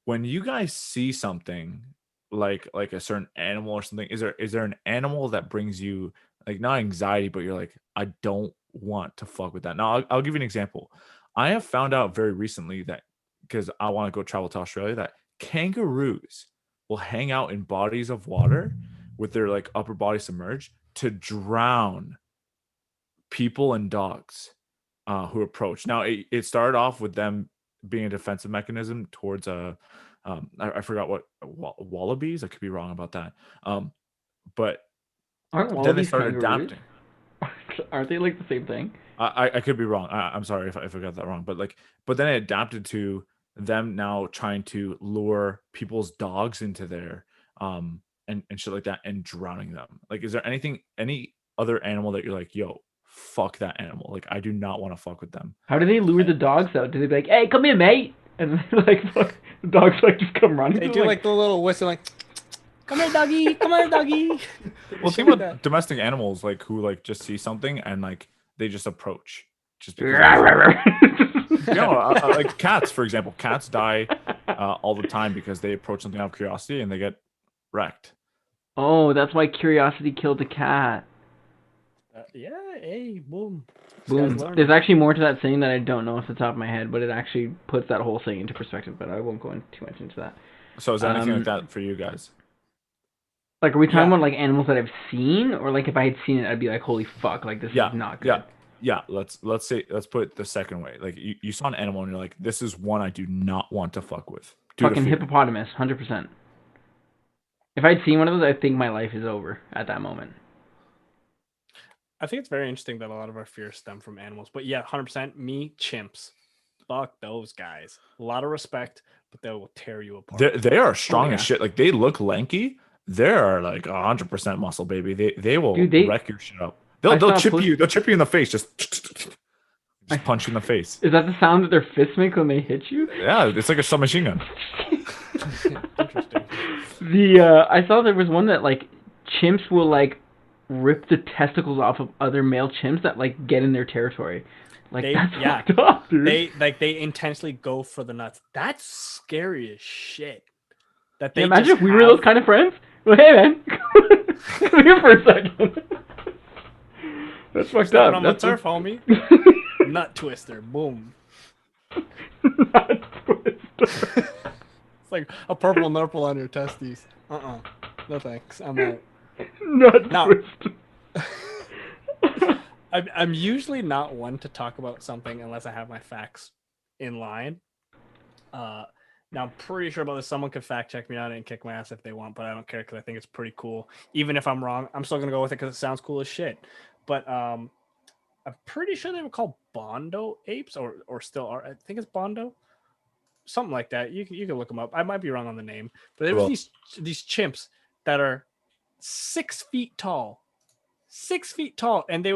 When you guys see something like a certain animal or something, is there an animal that brings you like not anxiety, but you're like, I don't want to fuck with that? Now I'll give you an example. I have found out very recently that, because I want to go travel to Australia, that kangaroos will hang out in bodies of water with their like upper body submerged to drown people and dogs who approach. Now it started off with them being a defensive mechanism towards I forgot what wallabies. I could be wrong about that. But then they started adapting. Aren't they like the same thing? I could be wrong. I'm sorry if I got that wrong. But then it adapted to them now trying to lure people's dogs into there and shit like that, and drowning them. Like, is there any other animal that you're like, yo, fuck that animal? Like, I do not want to fuck with them. How do they lure the dogs out? Do they be like, hey, come here, mate? And like, fuck, the dogs like just come running. They do like the little whistle, like, come here, doggy, come here, doggy. Well, think about domestic animals, like who like just see something and like they just approach. Just because like cats, for example. Cats die all the time because they approach something out of curiosity and they get wrecked. Oh, that's why curiosity killed the cat. Yeah, hey, boom. Boom. learning. There's actually more to that saying that I don't know off the top of my head, but it actually puts that whole saying into perspective. But I won't go into too much into that. So is there anything like that for you guys? Like, are we talking about like animals that I've seen, or like if I had seen it, I'd be like, holy fuck, like this is not good. Yeah. Let's put it the second way. Like you saw an animal and you're like, this is one I do not want to fuck with. Fucking hippopotamus, 100%. If I'd seen one of those, I think my life is over at that moment. I think it's very interesting that a lot of our fears stem from animals. But yeah, 100% me, chimps. Fuck those guys. A lot of respect, but they will tear you apart. They are strong as shit. Like, they look lanky. They're like 100% muscle, baby. They will wreck your shit up. They'll chip you. They'll chip you in the face. Just punch you in the face. Is that the sound that their fists make when they hit you? Yeah, it's like a submachine gun. Interesting. I saw there was one that like chimps will like rip the testicles off of other male chimps that like get in their territory. Like, that's fucked up, dude. They intentionally go for the nuts. That's scary as shit. That they imagine if we were those kind of friends. Well, hey man, come here for a second. That's fucked up. On the turf, homie. Nut twister, boom. Nut twister. It's like a purple nurple on your testes. No thanks. I'm out. Nut twister. I'm usually not one to talk about something unless I have my facts in line. Now I'm pretty sure about this. Someone could fact check me on it and kick my ass if they want, but I don't care because I think it's pretty cool. Even if I'm wrong, I'm still gonna go with it because it sounds cool as shit. But I'm pretty sure they were called Bondo apes, or still are. I think it's Bondo, something like that. You can look them up. I might be wrong on the name, but there was these chimps that are 6 feet tall, and they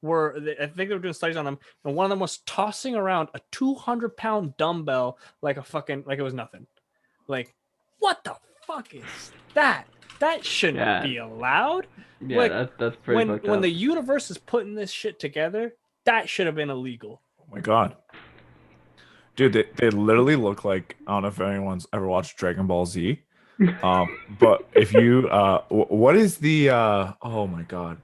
were I think they were doing studies on them, and one of them was tossing around a 200-pound dumbbell like it was nothing. Like, what the fuck is that? That shouldn't be allowed. Yeah, like, that's pretty fucked up. When the universe is putting this shit together, that should have been illegal. Oh my god, dude, they literally look like, I don't know if anyone's ever watched Dragon Ball Z, but if you what is the oh my god,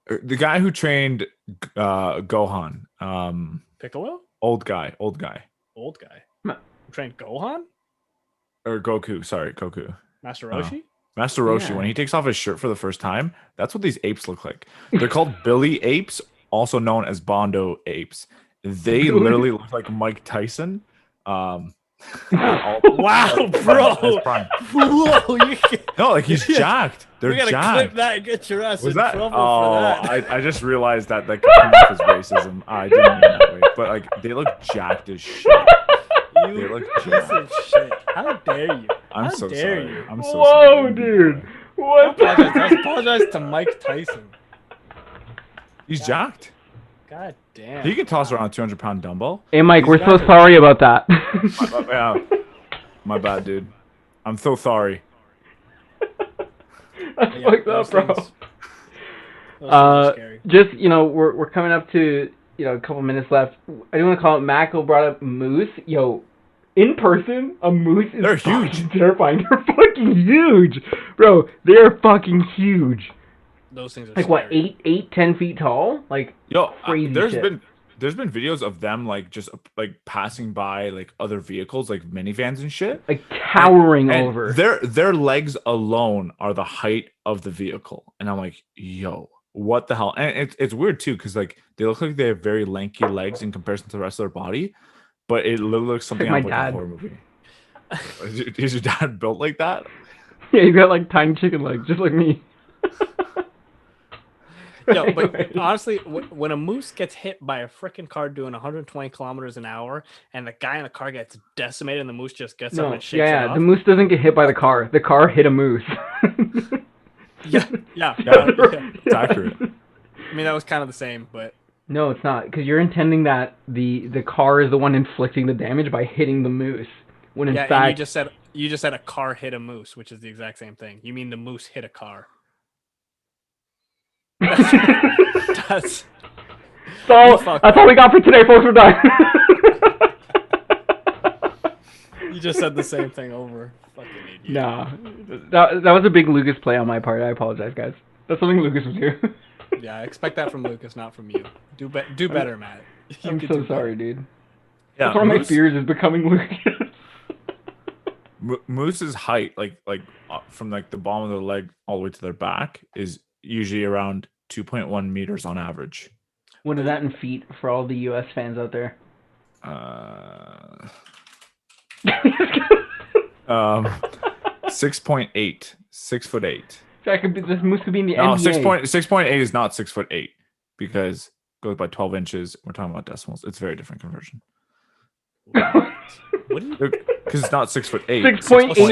the guy who trained Gohan, Piccolo? Old guy. Trained Gohan? Or Goku, sorry, Goku. Master Roshi? Master Roshi, when he takes off his shirt for the first time, that's what these apes look like. They're called Billy apes, also known as Bondo apes. They literally look like Mike Tyson. Wow, bro! Whoa, no, like, he's jacked. They're jacked. We gotta clip that and get your ass in trouble for that. I just realized that could come off as racism. I didn't mean that way, but like, they look jacked as shit. You look piece of shit. How dare you? I'm so sorry. I'm so sorry. Whoa, dude. What? I apologize to Mike Tyson. He's jacked. God damn. He can toss around a 200-pound dumbbell. Hey, Mike, we're so sorry about that. My bad, dude. I'm so sorry. That's fucked up, bro. Just, we're coming up to, a couple minutes left. I do want to call it Mako brought up moose. Yo, in person, a moose is huge. Terrifying. They're fucking huge. Bro, they're fucking huge. Those things are like scary. what, 10 feet tall? Like, crazy shit. There's been videos of them like just like passing by like other vehicles, like minivans and shit, like towering over. Their legs alone are the height of the vehicle, and I'm like, yo, what the hell? And it's weird too, because like they look like they have very lanky legs in comparison to the rest of their body, but it literally looks something out of like a horror movie. Is your dad built like that? Yeah, he's got like tiny chicken legs, just like me. No, but honestly, when a moose gets hit by a freaking car doing 120 kilometers an hour, and the guy in the car gets decimated, and the moose just gets up and shakes it off. The moose doesn't get hit by the car. The car hit a moose. Yeah, it's accurate. I mean, that was kind of the same, but no, it's not, because you're intending that the car is the one inflicting the damage by hitting the moose. When in fact, and you just said a car hit a moose, which is the exact same thing. You mean the moose hit a car? That's all we got for today, folks. We're done. You just said the same thing over. Fucking idiot. Nah, that was a big Lukasz play on my part. I apologize, guys. That's something Lukasz would do. Yeah, I expect that from Lukasz, not from you. Do better, Matt. You I'm could so do sorry, better. dude. Yeah, That's one of my fears is becoming Lukasz. Moose's height, from like the bottom of the leg all the way to their back, is usually around 2.1 meters on average. What is that in feet for all the U.S. fans out there? 6.8, 6'8". This moose could be in the No, NBA. 6.8 is not 6'8" because it goes by 12 inches. We're talking about decimals. It's a very different conversion. What do you? Because it's not 6'8". 6.8 feet.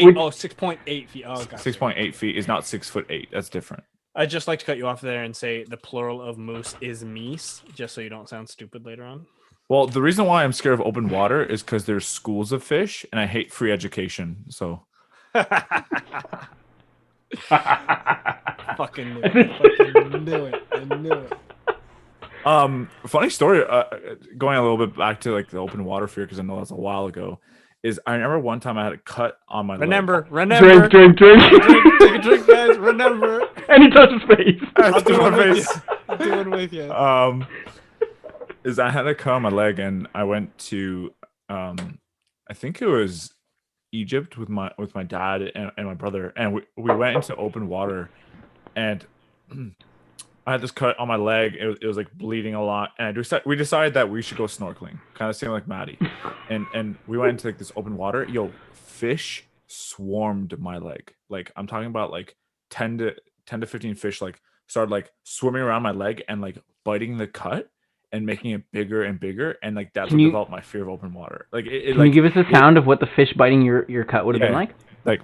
6.8 feet. Oh, gotcha. 6.8 feet is not 6'8". That's different. I'd just like to cut you off there and say the plural of moose is meese, just so you don't sound stupid later on. Well, the reason why I'm scared of open water is because there's schools of fish, and I hate free education. So. Fucking knew it. I knew it. Funny story. Going a little bit back to like the open water fear, because I know that's a while ago. Is I remember one time I had a cut on my leg. Drink. Take a drink, guys. Remember. And he touched his face. I'm doing with you. Is I had a cut on my leg, and I went to I think it was Egypt with my dad and my brother, and we went into open water, and I had this cut on my leg. It was like bleeding a lot, and we decided that we should go snorkeling, kind of same like Maddie, and we went into like this open water. Yo, fish swarmed my leg. Like I'm talking about like 10 to 15 fish like started like swimming around my leg and like biting the cut and making it bigger and bigger, and like that's what developed my fear of open water. Like can you give us a sound of what the fish biting your cut would have been like? Like.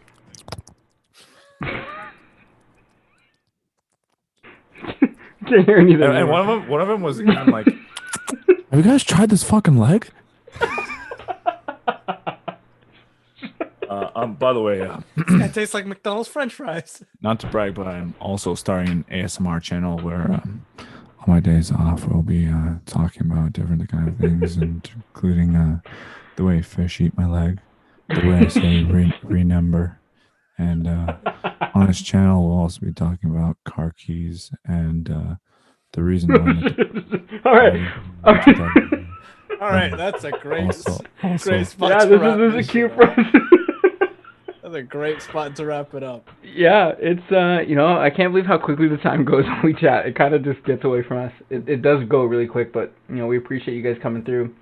Can't hear anything. And one of them was even like, "Have you guys tried this fucking leg?" By the way, It tastes like McDonald's French fries. Not to brag, but I'm also starting an ASMR channel where on my days off we'll be talking about different kind of things, including the way fish eat my leg, the way I say remember, and on this channel we'll also be talking about car keys and the reason why. All right, that's a great spot. Yeah, this is a cute process. That's a great spot to wrap it up. Yeah, it's I can't believe how quickly the time goes when we chat. It kind of just gets away from us. It does go really quick, but we appreciate you guys coming through.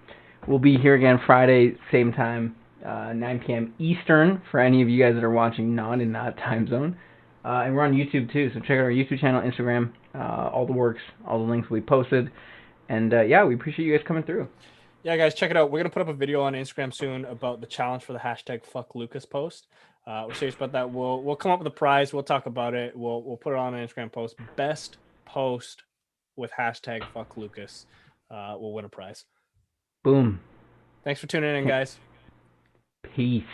We'll be here again Friday, same time, 9 p.m. Eastern for any of you guys that are watching not in that time zone. And we're on YouTube too, so check out our YouTube channel, Instagram, all the works, all the links we posted. And yeah, we appreciate you guys coming through. Yeah, guys, check it out. We're going to put up a video on Instagram soon about the challenge for the hashtag Fuck Lukasz post. We're serious about that. We'll come up with a prize. We'll talk about it. We'll put it on an Instagram post. Best post with hashtag Fuck Lukasz will win a prize. Boom. Thanks for tuning in, guys. Peace.